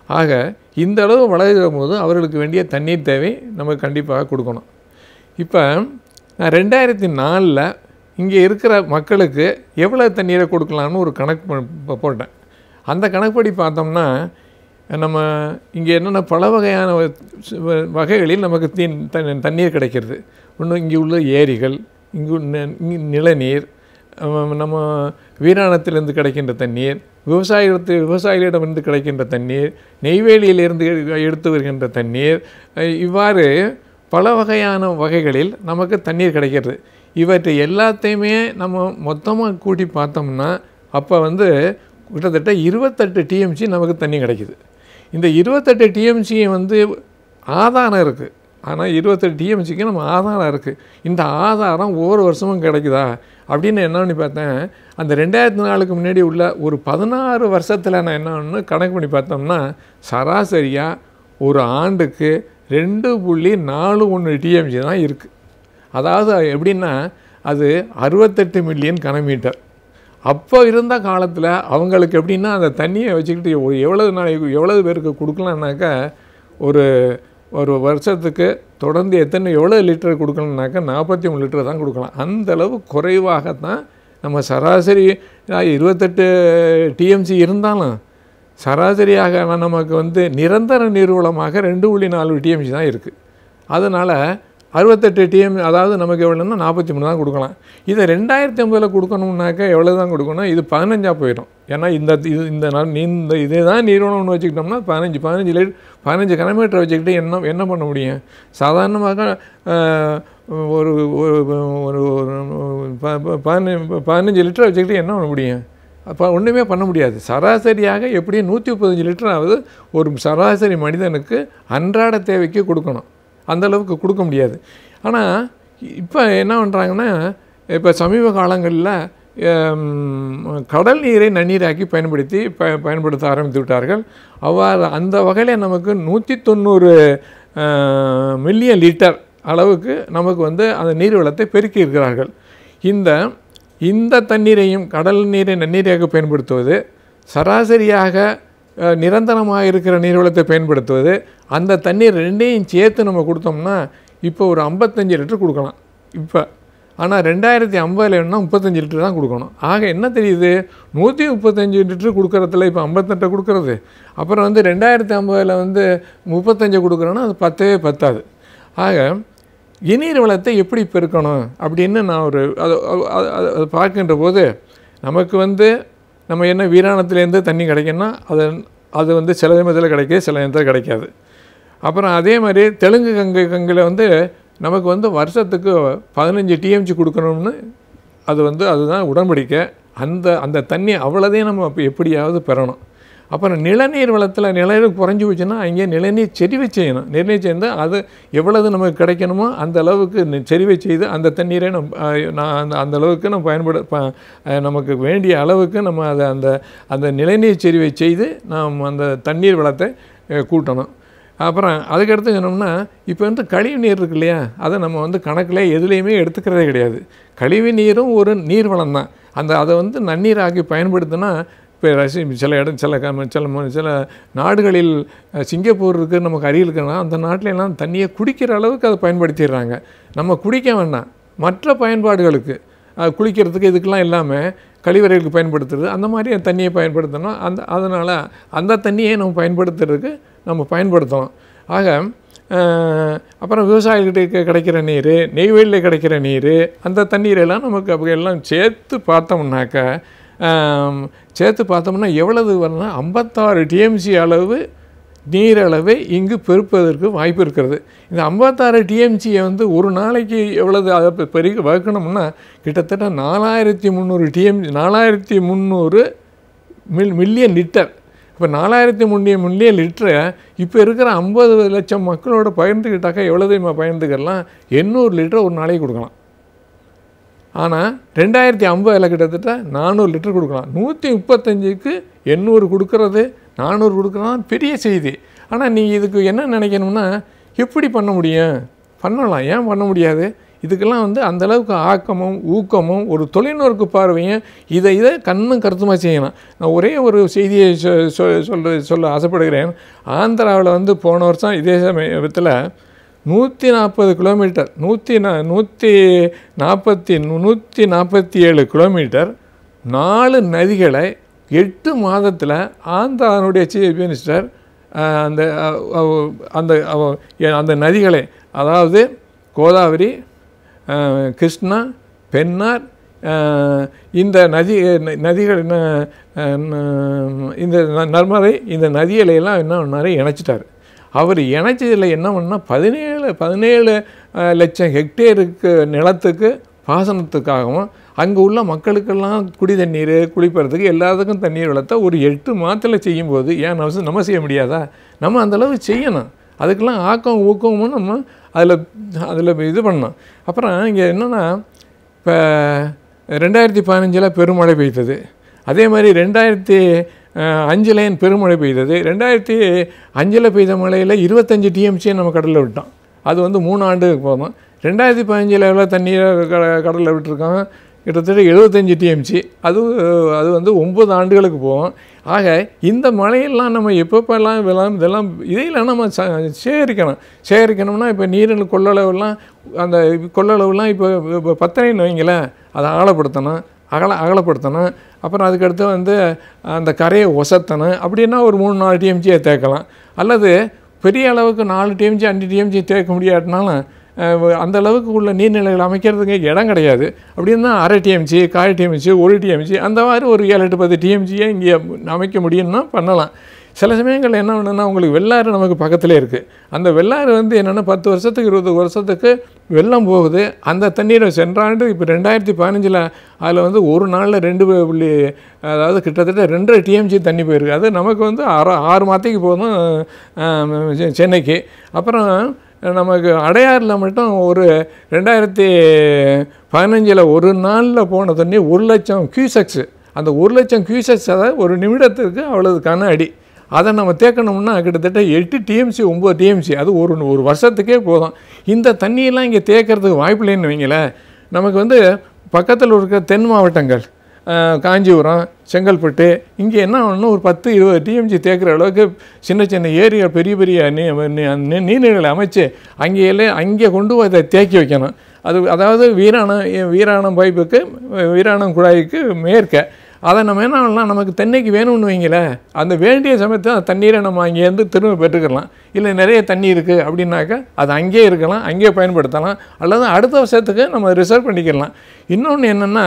ஆக இந்த அளவு வளர்கிற போது அவர்களுக்கு வேண்டிய தண்ணீர் தேவை நம்ம கண்டிப்பாக கொடுக்கணும். இப்போ நான் 2004 இங்கே இருக்கிற மக்களுக்கு எவ்வளோ தண்ணீரை கொடுக்கலான்னு ஒரு கணக்கு போட்டேன். அந்த கணக்குப்படி பார்த்தோம்னா, நம்ம இங்கே என்னென்ன பல வகையான வகைகளில் நமக்கு தண்ணீர் கிடைக்கிறது. ஒன்று இங்கே உள்ள ஏரிகள், இங்கு நிலநீர், நம்ம வீராணத்திலிருந்து கிடைக்கின்ற தண்ணீர், விவசாயிகளிடமிருந்து கிடைக்கின்ற தண்ணீர், நெய்வேலியிலிருந்து எடுத்து வருகின்ற தண்ணீர், இவ்வாறு பல வகையான வகைகளில் நமக்கு தண்ணீர் கிடைக்கிறது. இவற்றை எல்லாத்தையுமே நம்ம மொத்தமாக கூட்டி பார்த்தோம்னா அப்போ வந்து கிட்டத்தட்ட 28 டிஎம்சி நமக்கு தண்ணி கிடைக்கிது. இந்த 28 டிஎம்சியை வந்து ஆதாரம் இருக்குது. ஆனால் 28 டிஎம்சிக்கு நம்ம ஆதாரம் இருக்குது. இந்த ஆதாரம் ஒவ்வொரு வருஷமும் கிடைக்குதா அப்படின்னு என்ன பண்ணி பார்த்தேன். அந்த 2004க்கு முன்னாடி உள்ள ஒரு 16 வருஷத்தில் நான் என்னன்னு கணக்கு பண்ணி பார்த்தோம்னா, சராசரியாக ஒரு ஆண்டுக்கு 2.41 டிஎம்சி தான் இருக்குது. அதாவது எப்படின்னா, அது 68 மில்லியன் கனமீட்டர். அப்போ இருந்த காலத்தில் அவங்களுக்கு எப்படின்னா, அந்த தண்ணியை வச்சுக்கிட்டு எவ்வளவு பேருக்கு கொடுக்கலான்னாக்கா, ஒரு வருஷத்துக்கு தொடர்ந்து எவ்வளோ லிட்டர் கொடுக்கணுன்னாக்கா 43 லிட்டர் தான் கொடுக்கலாம். அந்தளவு குறைவாகத்தான் நம்ம சராசரி 28 டிஎம்சி இருந்தாலும் சராசரியாக நமக்கு வந்து நிரந்தர நீர்வளமாக 2.4 டிஎம்சி தான் இருக்குது. அதனால் 68 டிஎம், அதாவது நமக்கு எவ்வளோன்னா 43 தான் கொடுக்கலாம். இதை 2050 கொடுக்கணும்னாக்கா எவ்வளோ தான் கொடுக்கணும், இது 15 போயிடும். ஏன்னா இந்த இதே தான் நீர்வளம்னு வச்சுக்கிட்டோம்னா 15 கனமீட்டர் வச்சுக்கிட்டு என்ன பண்ண முடியும். சாதாரணமாக ஒரு 15 லிட்டர் வச்சுக்கிட்டு என்ன பண்ண முடியும், அப்போ ஒன்றுமே பண்ண முடியாது. சராசரியாக எப்படியும் 135 லிட்டராவது ஒரு சராசரி மனிதனுக்கு அன்றாட தேவைக்கு கொடுக்கணும். அந்தளவுக்கு கொடுக்க முடியாது. ஆனால் இப்போ என்ன பண்ணுறாங்கன்னா, இப்போ சமீப காலங்களில் கடல் நீரை நன்னீராக்கி பயன்படுத்த ஆரம்பித்து விட்டார்கள். அவ்வாறு அந்த வகையில் நமக்கு 190 மில்லியன் லிட்டர் அளவுக்கு நமக்கு வந்து அந்த நீர்வளத்தை பெருக்கி இருக்கிறார்கள். இந்த தண்ணீரையும் கடல் நீரை நன்னீராக பயன்படுத்துவது, சராசரியாக நிரந்தரமாக இருக்கிற நீர்வளத்தை பயன்படுத்துவது, அந்த தண்ணீர் ரெண்டையும் சேர்த்து நம்ம கொடுத்தோம்னா இப்போ ஒரு 55 லிட்டர் கொடுக்கலாம் இப்போ. ஆனால் 2050 வேணும்னா 35 லிட்டர் தான் கொடுக்கணும். ஆக என்ன தெரியுது, 135 லிட்டர் கொடுக்குறதுல இப்போ 58 கொடுக்குறது, அப்புறம் வந்து 2050 வந்து 35 கொடுக்குறோன்னா அது பத்தாது. ஆக நீர் வளத்தை எப்படி பெருக்கணும் அப்படின்னு நான் அதை பார்க்கின்ற போது, நமக்கு வந்து நம்ம என்ன வீராணத்துலேருந்து தண்ணி கிடைக்குன்னா அது வந்து சில நேரத்தில் கிடைக்கிது, சில நேரத்தில் கிடைக்காது. அப்புறம் அதே மாதிரி தெலுங்கு கங்கையில் வந்து நமக்கு வந்து வருஷத்துக்கு 15 டிஎம்சி கொடுக்கணும்னு அதுதான் உடன்படிக்கை. அந்த தண்ணி அவ்வளோதையும் நம்ம எப்படியாவது பெறணும். அப்புறம் நிலநீர் வளத்தில் நிலநீர் குறைஞ்சி போச்சுன்னா அங்கே நிலநீர் செறிவை செய்யணும். நிலநீர் செய்து அது எவ்வளவு நமக்கு கிடைக்கணுமோ அந்த அளவுக்கு செறிவை செய்து அந்த தண்ணீரை அந்த அளவுக்கு நம்ம நமக்கு வேண்டிய அளவுக்கு நம்ம அந்த நிலநீர் செறிவை செய்து நாம் அந்த தண்ணீர் வளத்தை கூட்டணும். அப்புறம் அதுக்கடுத்து சொன்னோம்னா, இப்போ வந்து கழிவு நீர் இருக்கு இல்லையா, அதை நம்ம வந்து கணக்கில் எதுலேயுமே எடுத்துக்கிறதே கிடையாது. கழிவு நீரும் ஒரு நீர் வளம் தான். அதை வந்து நன்னீராக்கி பயன்படுத்தினா இப்போ சில நாடுகளில் சிங்கப்பூர் இருக்குது, நமக்கு அருகில் இருக்குன்னா அந்த நாட்டிலெல்லாம் தண்ணியை குடிக்கிற அளவுக்கு அதை பயன்படுத்திடுறாங்க. நம்ம குடிக்க வேண்டாம், மற்ற பயன்பாடுகளுக்கு குளிக்கிறதுக்கு இதுக்கெல்லாம் இல்லாமல் கழிவறைகளுக்கு பயன்படுத்துறது அந்த மாதிரி தண்ணியை பயன்படுத்தணும். அதனால் அந்த தண்ணியை நம்ம பயன்படுத்துறதுக்கு நம்ம பயன்படுத்தணும். ஆக அப்புறம் விவசாயிகிட்ட கிடைக்கிற நீர், நெய்வேலியில் கிடைக்கிற நீர், அந்த தண்ணீரெல்லாம் நமக்கு அப்போ எல்லாம் சேர்த்து பார்த்தோம்னா எவ்வளவு வரணும்னா 56 TMC அளவு நீரளவை இங்கு பெருப்பதற்கு வாய்ப்பு இருக்கிறது. இந்த 56 TMCயை வந்து ஒரு நாளைக்கு எவ்வளவு அதை பெருக வகுக்கணும்னா கிட்டத்தட்ட 4300 மில்லியன் லிட்டர். இப்போ 4300 மில்லியன் லிட்டரை இப்போ இருக்கிற 50 லட்சம் மக்களோட பகிர்ந்துக்கிட்டாக்கா எவ்வளோ பகிர்ந்துக்கலாம்? 800 லிட்டர் ஒரு நாளைக்கு கொடுக்கலாம். ஆனால் 2050 கிட்டத்தட்ட 400 லிட்டர் கொடுக்கலாம். 135க்கு 800 கொடுக்கறது 400 கொடுக்குறது பெரிய செய்தி. ஆனால் நீங்கள் இதுக்கு என்ன நினைக்கணும்னா, எப்படி பண்ண முடியும்? பண்ணலாம், ஏன் பண்ண முடியாது? இதுக்கெல்லாம் வந்து அந்தளவுக்கு ஆக்கமும் ஊக்கமும் ஒரு தொலைநோக்கு பார்வையும் இதை கண்ணும் கருத்துமாக செய்யணும். நான் ஒரே ஒரு செய்தியை சொல்ல ஆசைப்படுகிறேன். ஆந்திராவில் வந்து போன வருஷம் இதே சமயத்தில் 140 கிலோமீட்டர் 147 கிலோமீட்டர் 4 நதிகளை 8 மாதத்தில் ஆந்திராவுடைய சீஃப் மினிஸ்டர் அந்த நதிகளை, அதாவது கோதாவரி, கிருஷ்ணா, பெண்ணார், இந்த நதிகள் இந்த நர்மதை, இந்த நதிகளையெல்லாம் என்ன பண்ணார்? இணைச்சிட்டார். அவர் இணைச்சதில் என்ன பண்ணால் 17 லட்சம் ஹெக்டேருக்கு நிலத்துக்கு பாசனத்துக்காகவும் அங்கே உள்ள மக்களுக்கெல்லாம் குடி தண்ணீர், குளிப்பறதுக்கு எல்லாத்துக்கும் தண்ணீர் வளர்த்த ஒரு 8 மாதத்தில் செய்யும்போது ஏன் நம்ம செய்ய முடியாதா? நம்ம அந்தளவு செய்யணும். அதுக்கெல்லாம் ஆக்கம் ஊக்கமும் நம்ம அதில் இது பண்ணோம். அப்புறம் இங்கே என்னென்னா, இப்போ 2015 பெருமழை பெய்தது. அதே மாதிரி 2005 பெருமழை பெய்தது. 2005 பெய்த மழையில் 25 TMC நம்ம கடலில் விட்டோம். அது வந்து 3 ஆண்டுக்கு போதும். 2015 எவ்வளோ தண்ணீரை கடலில் விட்டுருக்கோம்? கிட்டத்தட்ட 75 TMC. அது வந்து 9 ஆண்டுகளுக்கு போகும். ஆக இந்த மழையெல்லாம் நம்ம எப்பப்பெல்லாம் இதெல்லாம் இதையெல்லாம் நம்ம சேகரிக்கணும்னா இப்போ நீரின் கொள்ளளவுலாம், அந்த கொள்ளளவுலாம் இப்போ 10 வைங்களேன், அதை அகலப்படுத்தணும். அப்புறம் அதுக்கடுத்து வந்து அந்த கரையை ஒசத்தணும். அப்படின்னா ஒரு 3-4 TMCயை தேக்கலாம். அல்லது பெரிய அளவுக்கு 4 TMC 5 TMC தேக்க முடியாட்டினாலும் அந்த அளவுக்கு உள்ள நீர்நிலைகள் அமைக்கிறதுக்கு இடம் கிடையாது. அப்படின்னா அரை TMC, 1/4 TMC, 1 TMC, அந்த மாதிரி ஒரு 7-10 TMCயை இங்கே அமைக்க முடியும்னா பண்ணலாம். சில சமயங்கள் என்ன ஒன்றுன்னா, உங்களுக்கு வெள்ளாறு நமக்கு பக்கத்திலே இருக்குது. அந்த வெள்ளாறு வந்து என்னென்னா 10 வருஷத்துக்கு 20 வருஷத்துக்கு வெள்ளம் போகுது. அந்த தண்ணீரை சென்றாண்டு இப்போ 2015 அதில் வந்து ஒரு நாளில் 2 அதாவது கிட்டத்தட்ட 2.5 TMC தண்ணி போயிருக்கு. அது நமக்கு வந்து 6 மாதத்துக்கு போதும் சென்னைக்கு. அப்புறம் நமக்கு அடையாறில் மட்டும் ஒரு 2015 ஒரு நாளில் போன தண்ணி 1 லட்சம் கியூசெக்ஸு. அந்த 1 லட்சம் கியூசெக்ஸ், அதாவது ஒரு நிமிடத்துக்கு அவ்வளோதுக்கான அடி. அதை நம்ம தேக்கணும்னா கிட்டத்தட்ட 8 TMC 9 TMC, அது ஒரு வருஷத்துக்கே போதும். இந்த தண்ணியெல்லாம் இங்கே தேக்கிறதுக்கு வாய்ப்பு இல்லைன்னு வைங்களேன். நமக்கு வந்து பக்கத்தில் இருக்கிற தென் மாவட்டங்கள், காஞ்சிபுரம், செங்கல்பட்டு, இங்கே என்ன ஆகணும்னா ஒரு 10-20 TMC தேக்கிற அளவுக்கு சின்ன சின்ன ஏரியா, பெரிய பெரிய நீர்நிலைகளை அமைச்சு அங்கே கொண்டு போய் அதை தேக்கி வைக்கணும். அதாவது வீராணம் பைப்புக்கு, வீராணம் குழாய்க்கு மேற்க அதை நம்ம என்ன பண்ணலாம், நமக்கு தென்னைக்கு வேணும்னு வைங்களேன், அந்த வேண்டிய சமயத்தில் அந்த தண்ணீரை நம்ம அங்கேருந்து திரும்ப பெற்றுக்கலாம். இல்லை நிறைய தண்ணி இருக்குது அப்படின்னாக்கா அது அங்கேயே இருக்கலாம், அங்கேயே பயன்படுத்தலாம். அல்லது அடுத்த வருஷத்துக்கு நம்ம ரிசர்வ் பண்ணிக்கலாம். இன்னொன்று என்னென்னா,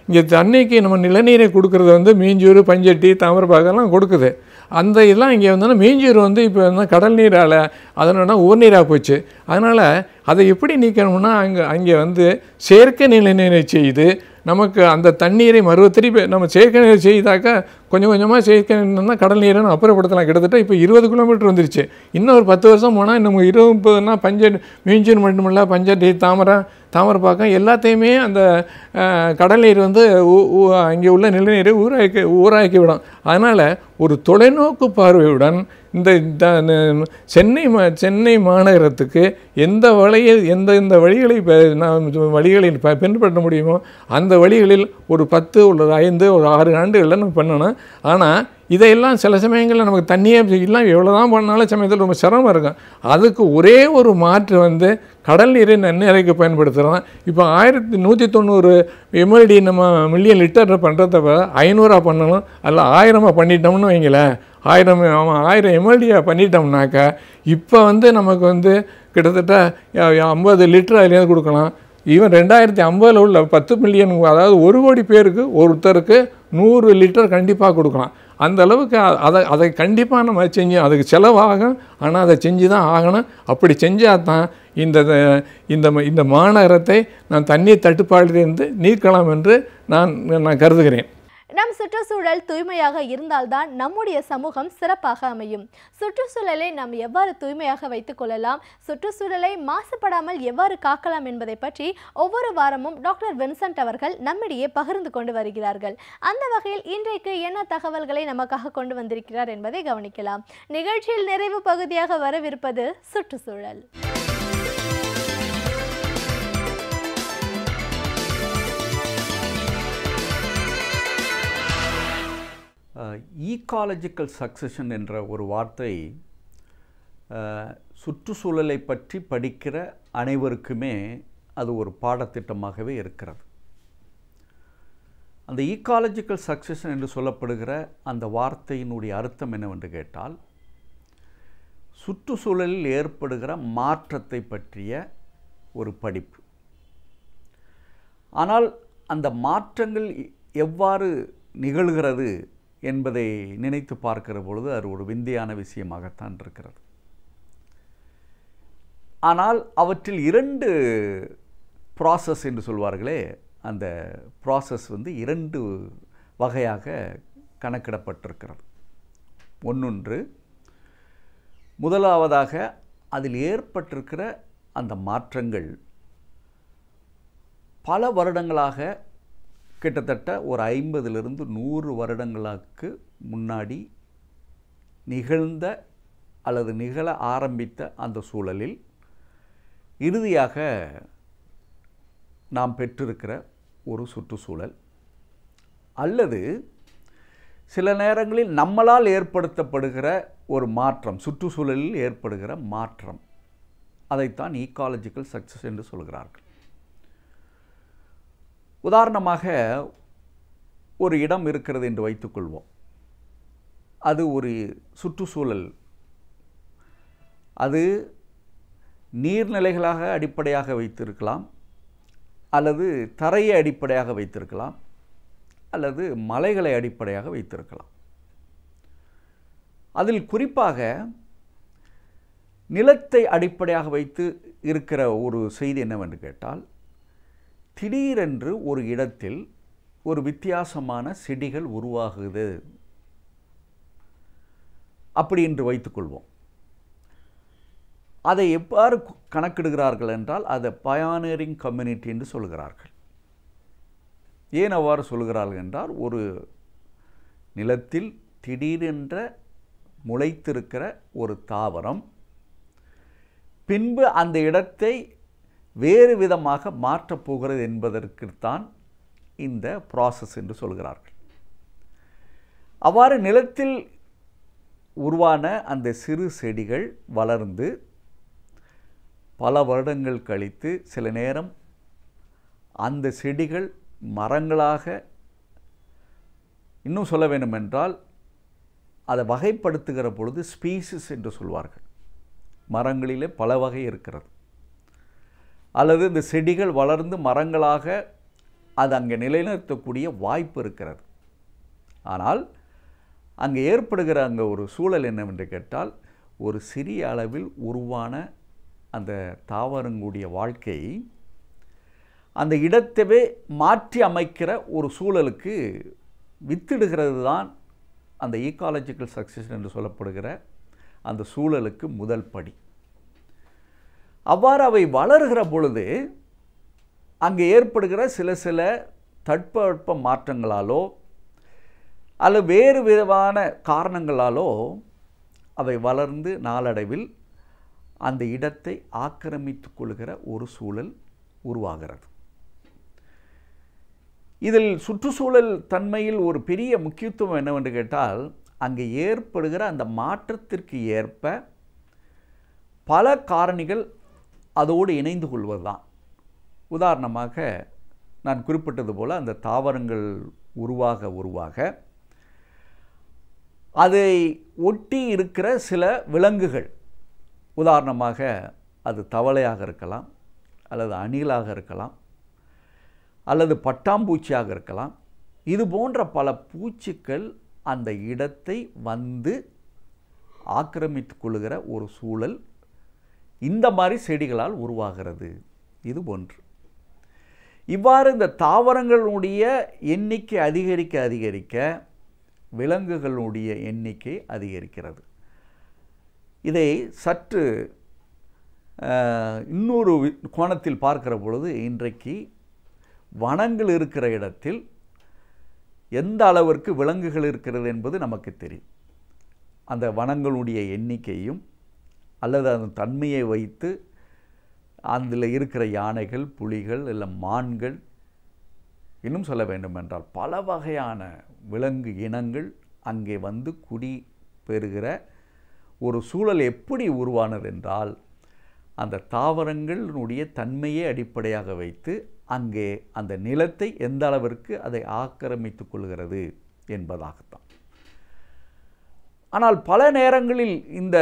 இங்கே தண்ணிக்கு நம்ம நிலநீரை கொடுக்குறது வந்து மீஞ்சூர், பஞ்சட்டி, தாமிரபாகெல்லாம் கொடுக்குது. அந்த இதெல்லாம் இங்கே வந்தோன்னா மீஞ்சூர் வந்து இப்போ வந்து கடல் நீரால் அதனோட உவர்நீராக போச்சு. அதனால் அதை எப்படி நீக்கணும்னா, அங்கே வந்து செயற்கை நிலநீரை செய்து நமக்கு அந்த தண்ணீரை திருப்பி நம்ம செயற்கை நீர் செய்தாக்கா கொஞ்சம் கொஞ்சமாக செயற்கை நீர்னா கடல் நீரை அப்புறப்படுத்தலாம். கிட்டத்தட்ட இப்போ 20 கிலோமீட்டர் வந்துருச்சு. இன்னும் ஒரு 10 வருஷம் போனால் இன்னும் 20-30னா மீஞ்சூர் மட்டுமில்ல, பஞ்சட்டி, தாமரப்பாக்கம் எல்லாத்தையுமே அந்த கடல் நீர் வந்து அங்கே உள்ள நிலநீரை ஊராக்கி விடும். அதனால் ஒரு தொலைநோக்கு பார்வையுடன் சென்னை மாநகரத்துக்கு எந்த வழிகளை வழிகளில் பின்பற்ற முடியுமோ அந்த வழிகளில் ஒரு 10 ஒரு 5 ஒரு 6 ஆண்டுகளில் நம்ம பண்ணணும். ஆனால் இதையெல்லாம் சில சமயங்களில் நமக்கு தண்ணியே எல்லாம் எவ்வளோ தான் பண்ணாலும் சமயத்தில் ரொம்ப சிரமம் இருக்கும். அதுக்கு ஒரே ஒரு மாற்று கடல் நீரை நன்னீரைக்கு பயன்படுத்துகிறோம். இப்போ 1190 mld நம்ம மில்லியன் லிட்டர் பண்ணுறத 500 பண்ணணும், அல்ல 1000 பண்ணிட்டோம்னு வைங்களேன். 1000 mld பண்ணிட்டோம்னாக்கா இப்போ நமக்கு கிட்டத்தட்ட 50 லிட்டர் அதுலேருந்து கொடுக்கலாம். ஈவன் 2050 உள்ள 10 மில்லியன், அதாவது 1 கோடி பேருக்கு ஒருத்தருக்கு 100 லிட்டர் கண்டிப்பாக கொடுக்கலாம். அந்த அளவுக்கு அதை கண்டிப்பாக நம்ம செஞ்சு, அதுக்கு செலவாகும், ஆனால் அதை செஞ்சு தான் ஆகணும். அப்படி செஞ்சால் தான் இந்த மாநகரத்தை நான் தண்ணீர் தட்டுப்பாட்டிலிருந்து நீக்கலாம் என்று நான் கருதுகிறேன். நம் சுற்றுச்சூழல் தூய்மையாக இருந்தால்தான் நம்முடைய சமூகம் சிறப்பாக அமையும். சுற்றுச்சூழலை நாம் எவ்வாறு தூய்மையாக வைத்துக் கொள்ளலாம், சுற்றுச்சூழலை மாசுபடாமல் எவ்வாறு காக்கலாம் என்பதை பற்றி ஒவ்வொரு வாரமும் டாக்டர் வின்சென்ட் அவர்கள் நம்மிடையே பகிர்ந்து கொண்டு வருகிறார்கள். அந்த வகையில் இன்றைக்கு என்ன தகவல்களை நமக்காக கொண்டு வந்திருக்கிறார் என்பதை கவனிக்கலாம். நிகழ்ச்சியில் நிறைவு பகுதியாக வரவிருப்பது சுற்றுச்சூழல். ஈகாலஜிக்கல் சக்சஷன் என்ற ஒரு வார்த்தை சுற்றுச்சூழலை பற்றி படிக்கிற அனைவருக்குமே அது ஒரு பாடத்திட்டமாகவே இருக்கிறது. அந்த ஈகாலஜிக்கல் சக்சஷன் என்று சொல்லப்படுகிற அந்த வார்த்தையினுடைய அர்த்தம் என்னவென்று கேட்டால், சுற்றுச்சூழலில் ஏற்படுகிற மாற்றத்தை பற்றிய ஒரு படிப்பு. ஆனால் அந்த மாற்றங்கள் எவ்வாறு நிகழ்கிறது என்பதை நினைத்து பார்க்கிற பொழுது அது ஒரு விந்தையான விஷயமாகத்தான் இருக்கிறது. ஆனால் அவற்றில் 2 ப்ராசஸ் என்று சொல்வார்களே, அந்த ப்ராசஸ் 2 வகையாக கணக்கிடப்பட்டிருக்கிறது. ஒன்று, முதலாவதாக அதில் ஏற்பட்டிருக்கிற அந்த மாற்றங்கள் பல வருடங்களாக, கிட்டத்தட்ட ஒரு 50லிருந்து 100 வருடங்களுக்கு முன்னாடி நிகழ்ந்த அல்லது நிகழ ஆரம்பித்த அந்த சூழலில் இறுதியாக நாம் பெற்றிருக்கிற ஒரு சுற்றுச்சூழல், அல்லது சில நேரங்களில் நம்மளால் ஏற்படுத்தப்படுகிற ஒரு மாற்றம், சுற்றுச்சூழலில் ஏற்படுகிற மாற்றம், அதைத்தான் ஈகாலஜிக்கல் சக்சஸ் என்று சொல்கிறார்கள். உதாரணமாக ஒரு இடம் இருக்கிறது என்று வைத்துக்கொள்வோம். அது ஒரு சுற்றுச்சூழல், அது நீர்நிலைகளாக அடிப்படையாக வைத்திருக்கலாம், அல்லது தரையை அடிப்படையாக வைத்திருக்கலாம், அல்லது மலைகளை அடிப்படையாக வைத்திருக்கலாம். அதில் குறிப்பாக நிலத்தை அடிப்படையாக வைத்து இருக்கிற ஒரு செய்தி என்னவென்று கேட்டால், திடீரென்று ஒரு இடத்தில் ஒரு வித்தியாசமான செடிகள் உருவாகுது அப்படி என்று வைத்துக்கொள்வோம். அதை எவ்வாறு கணக்கிடுகிறார்கள் என்றால், அதை பயோனியரிங் கம்யூனிட்டி என்று சொல்கிறார்கள். ஏன் அவ்வாறு சொல்கிறார்கள் என்றால், ஒரு நிலத்தில் திடீரென்ற முளைத்திருக்கிற ஒரு தாவரம் பின்பு அந்த இடத்தை வேறு விதமாக மாற்றப் போகிறது என்பதற்குத்தான் இந்த ப்ராசஸ் என்று சொல்கிறார்கள். அவ்வாறு நிலத்தில் உருவான அந்த சிறு செடிகள் வளர்ந்து பல வருடங்கள் கழித்து சில நேரம் அந்த செடிகள் மரங்களாக, இன்னும் சொல்ல வேண்டுமென்றால் அதை வகைப்படுத்துகிற பொழுது ஸ்பீசிஸ் என்று சொல்வார்கள். மரங்களிலே பல வகை இருக்கிறது. அல்லது இந்த செடிகள் வளர்ந்து மரங்களாக அது அங்கே நிலைநிறுத்தக்கூடிய வாய்ப்பு இருக்கிறது. ஆனால் அங்கே ஏற்படுகிற அங்கே ஒரு சூழல் என்னவென்று கேட்டால், ஒரு சிறிய அளவில் உருவான அந்த தாவரங்களுடைய வாழ்க்கை அந்த இடத்தையே மாற்றி அமைக்கிற ஒரு சூழலுக்கு வித்திடுகிறது தான் அந்த ஈகாலஜிக்கல் சக்சஸ் என்று சொல்லப்படுகிற அந்த சூழலுக்கு முதல் படி. அவ்வாறு அவை வளர்கிற பொழுது அங்கே ஏற்படுகிற சில தட்பவெட்ப மாற்றங்களாலோ அல்லது வேறு விதமான காரணங்களாலோ அவை வளர்ந்து நாளடைவில் அந்த இடத்தை ஆக்கிரமித்து கொள்கிற ஒரு சூழல் உருவாகிறது. இதில் சுற்றுச்சூழல் தன்மையில் ஒரு பெரிய முக்கியத்துவம் என்னவென்று கேட்டால், அங்கே ஏற்படுகிற அந்த மாற்றத்திற்கு ஏற்ப பல காரணிகள் அதோடு இணைந்து கொள்வதுதான். உதாரணமாக நான் குறிப்பிட்டது போல் அந்த தாவரங்கள் உருவாக அதை ஒட்டி இருக்கிற சில விலங்குகள், உதாரணமாக அது தவளையாக இருக்கலாம், அல்லது அணிலாக இருக்கலாம், அல்லது பட்டாம்பூச்சியாக இருக்கலாம். இது போன்ற பல பூச்சிகள் அந்த இடத்தை வந்து ஆக்கிரமித்து கொள்ளுகிற ஒரு சூழல் இந்த மாதிரி செடிகளால் உருவாகிறது. இது ஒன்று. இவ்வாறு இந்த தாவரங்களுடைய எண்ணிக்கை அதிகரிக்க விலங்குகளுடைய எண்ணிக்கை அதிகரிக்கிறது. இதை சற்று இன்னொரு கோணத்தில் பார்க்கிற பொழுது, இன்றைக்கு வனங்கள் இருக்கிற இடத்தில் எந்த அளவிற்கு விலங்குகள் இருக்கிறது என்பது நமக்கு தெரியும். அந்த வனங்களுடைய எண்ணிக்கையும் அல்லது அதன் தன்மையை வைத்து அதில் இருக்கிற யானைகள், புலிகள், இல்லை மான்கள், இன்னும் சொல்ல வேண்டும் என்றால் பல வகையான விலங்கு இனங்கள் அங்கே வந்து குடி பெறுகிற ஒரு சூழல் எப்படி உருவானது என்றால், அந்த தாவரங்களுடைய தன்மையை அடிப்படையாக வைத்து அங்கே அந்த நிலத்தை எந்த அளவிற்கு அதை ஆக்கிரமித்து கொள்கிறது என்பதாகத்தான். ஆனால் பல நேரங்களில் இந்த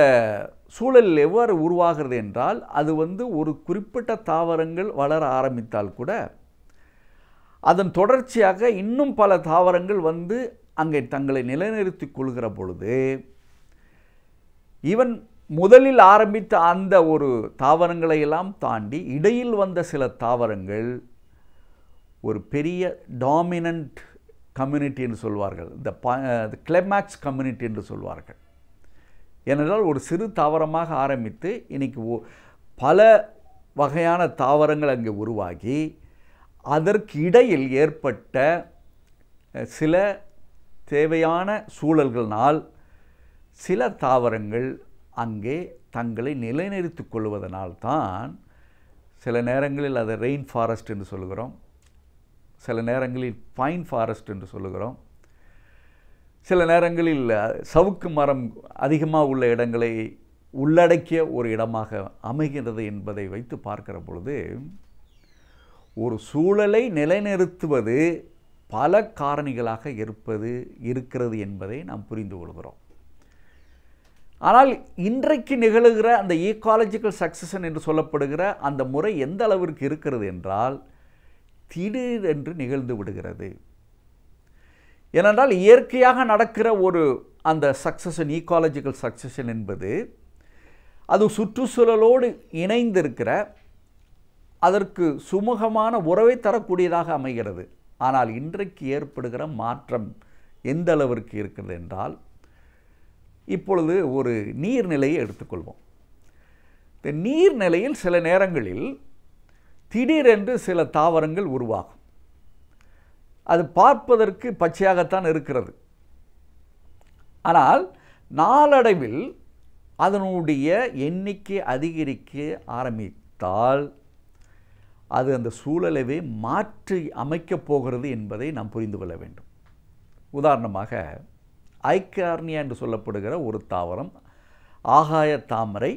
சூழல் எவ்வாறு உருவாகிறது என்றால், அது வந்து ஒரு குறிப்பிட்ட தாவரங்கள் வளர ஆரம்பித்தால் கூட அதன் தொடர்ச்சியாக இன்னும் பல தாவரங்கள் வந்து அங்கே தங்களை நிலைநிறுத்தி கொள்கிற பொழுது, ஈவன் முதலில் ஆரம்பித்த அந்த ஒரு தாவரங்களை எல்லாம் தாண்டி இடையில் வந்த சில தாவரங்கள் ஒரு பெரிய டாமினன்ட் கம்யூனிட்டி என்று சொல்வார்கள், இந்த கிளைமேக்ஸ் கம்யூனிட்டி என்று சொல்வார்கள். ஏனென்றால் ஒரு சிறு தாவரமாக ஆரம்பித்து இன்றைக்கி பல வகையான தாவரங்கள் அங்கே உருவாகி, அதற்கு இடையில் ஏற்பட்ட சில தேவையான சூழல்களினால் சில தாவரங்கள் அங்கே தங்களை நிலைநிறுத்தி கொள்வதனால்தான் சில நேரங்களில் அதை ரெயின் ஃபாரஸ்ட் என்று சொல்லுகிறோம், சில நேரங்களில் பைன் ஃபாரஸ்ட் என்று சொல்லுகிறோம், சில நேரங்களில் சவுக்கு மரம் அதிகமாக உள்ள இடங்களை உள்ளடக்கிய ஒரு இடமாக அமைகிறது என்பதை வைத்து பார்க்கிற பொழுது, ஒரு சூழலை நிலைநிறுத்துவது பல காரணிகளாக இருக்கிறது என்பதை நாம் புரிந்து கொள்கிறோம். ஆனால் இன்றைக்கு நிகழுகிற அந்த ஈக்காலஜிக்கல் சக்சஷன் என்று சொல்லப்படுகிற அந்த முறை எந்த அளவிற்கு இருக்கிறது என்றால், திடீரென்று நிகழ்ந்து விடுகிறது. ஏனென்றால் இயற்கையாக நடக்கிற ஒரு அந்த சக்சஷன், ஈக்காலஜிக்கல் சக்சஷன் என்பது அது சுற்றுச்சூழலோடு இணைந்திருக்கிற, அதற்கு சுமூகமான உறவை தரக்கூடியதாக அமைகிறது. ஆனால் இன்றைக்கு ஏற்படுகிற மாற்றம் எந்த அளவிற்கு இருக்கிறது என்றால், இப்பொழுது ஒரு நீர்நிலையை எடுத்துக்கொள்வோம். இந்த நீர்நிலையில் சில நேரங்களில் திடீரென்று சில தாவரங்கள் உருவாகும். அது பார்ப்பதற்கு பச்சையாகத்தான் இருக்கிறது. ஆனால் நாளடைவில் அதனுடைய எண்ணிக்கை அதிகரிக்க ஆரம்பித்தால் அது அந்த சூழலவே மாற்றி அமைக்கப் போகிறது என்பதை நாம் புரிந்து கொள்ள வேண்டும். உதாரணமாக ஐகார்னியா என்று சொல்லப்படுகிற ஒரு தாவரம், ஆகாய தாமரை,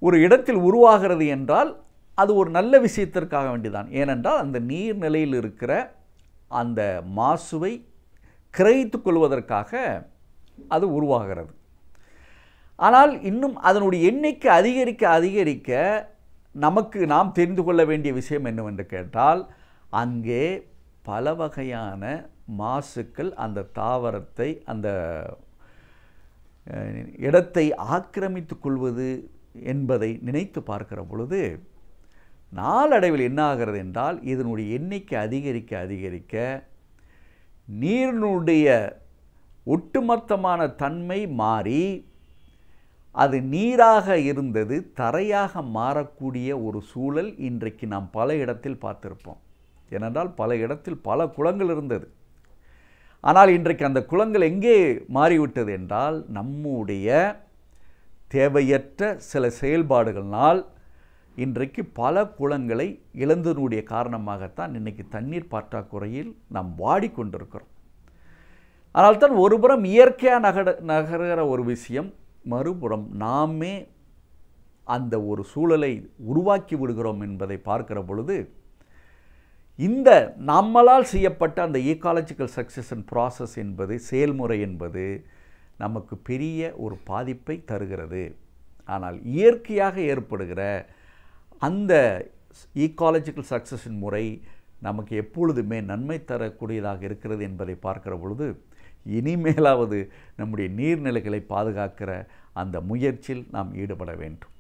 ஒரு இடத்தில் உருவாகிறது என்றால் அது ஒரு நல்ல விஷயத்திற்காக வேண்டிதான். ஏனென்றால் அந்த நீர்நிலையில் இருக்கிற அந்த மாசுவை கிரகித்து கொள்வதற்காக அது உருவாகிறது. ஆனால் இன்னும் அதனுடைய எண்ணிக்கை அதிகரிக்க நாம் தெரிந்து கொள்ள வேண்டிய விஷயம் என்னவென்று கேட்டால், அங்கே பல வகையான மாசுக்கள் அந்த தாவரத்தை, அந்த இடத்தை ஆக்கிரமித்து கொள்வது என்பதை நினைத்து பார்க்கிற பொழுது நாளடைவில் என்ன ஆகிறது என்றால், இதனுடைய எண்ணிக்கை அதிகரிக்க நீரினுடைய ஒட்டுமொத்தமான தன்மை மாறி அது நீராக இருந்தது தரையாக மாறக்கூடிய ஒரு சூழல் இன்றைக்கு நாம் பல இடத்தில் பார்த்திருப்போம். ஏனென்றால் பல இடத்தில் பல குளங்கள் இருந்தது. ஆனால் இன்றைக்கு அந்த குளங்கள் எங்கே மாறிவிட்டது என்றால் நம்முடைய தேவையற்ற சில செயல்பாடுகளினால் இன்றைக்கு பல குளங்களை இழந்ததனுடைய காரணமாகத்தான் இன்றைக்கி தண்ணீர் பற்றாக்குறையில் நாம் வாடிக்கொண்டிருக்கிறோம். அதனால்தான் ஒருபுறம் இயற்கையாக நகர்கிற ஒரு விஷயம், மறுபுறம் நாமே அந்த ஒரு சூழலை உருவாக்கி விடுகிறோம் என்பதை பார்க்கிற பொழுது இந்த நம்மளால் செய்யப்பட்ட அந்த ஈக்காலஜிக்கல் சக்சஷன் ப்ராசஸ் என்பது, செயல்முறை என்பது நமக்கு பெரிய ஒரு பாதிப்பை தருகிறது. ஆனால் இயற்கையாக ஏற்படுகிற அந்த ஈக்காலஜிக்கல் சக்சஷன் முறை நமக்கு எப்பொழுதுமே நன்மை தரக்கூடியதாக இருக்கிறது என்பதை பார்க்கிற பொழுது இனிமேலாவது நம்முடைய நீர்நிலைகளை பாதுகாக்கிற அந்த முயற்சியில் நாம் ஈடுபட வேண்டும்.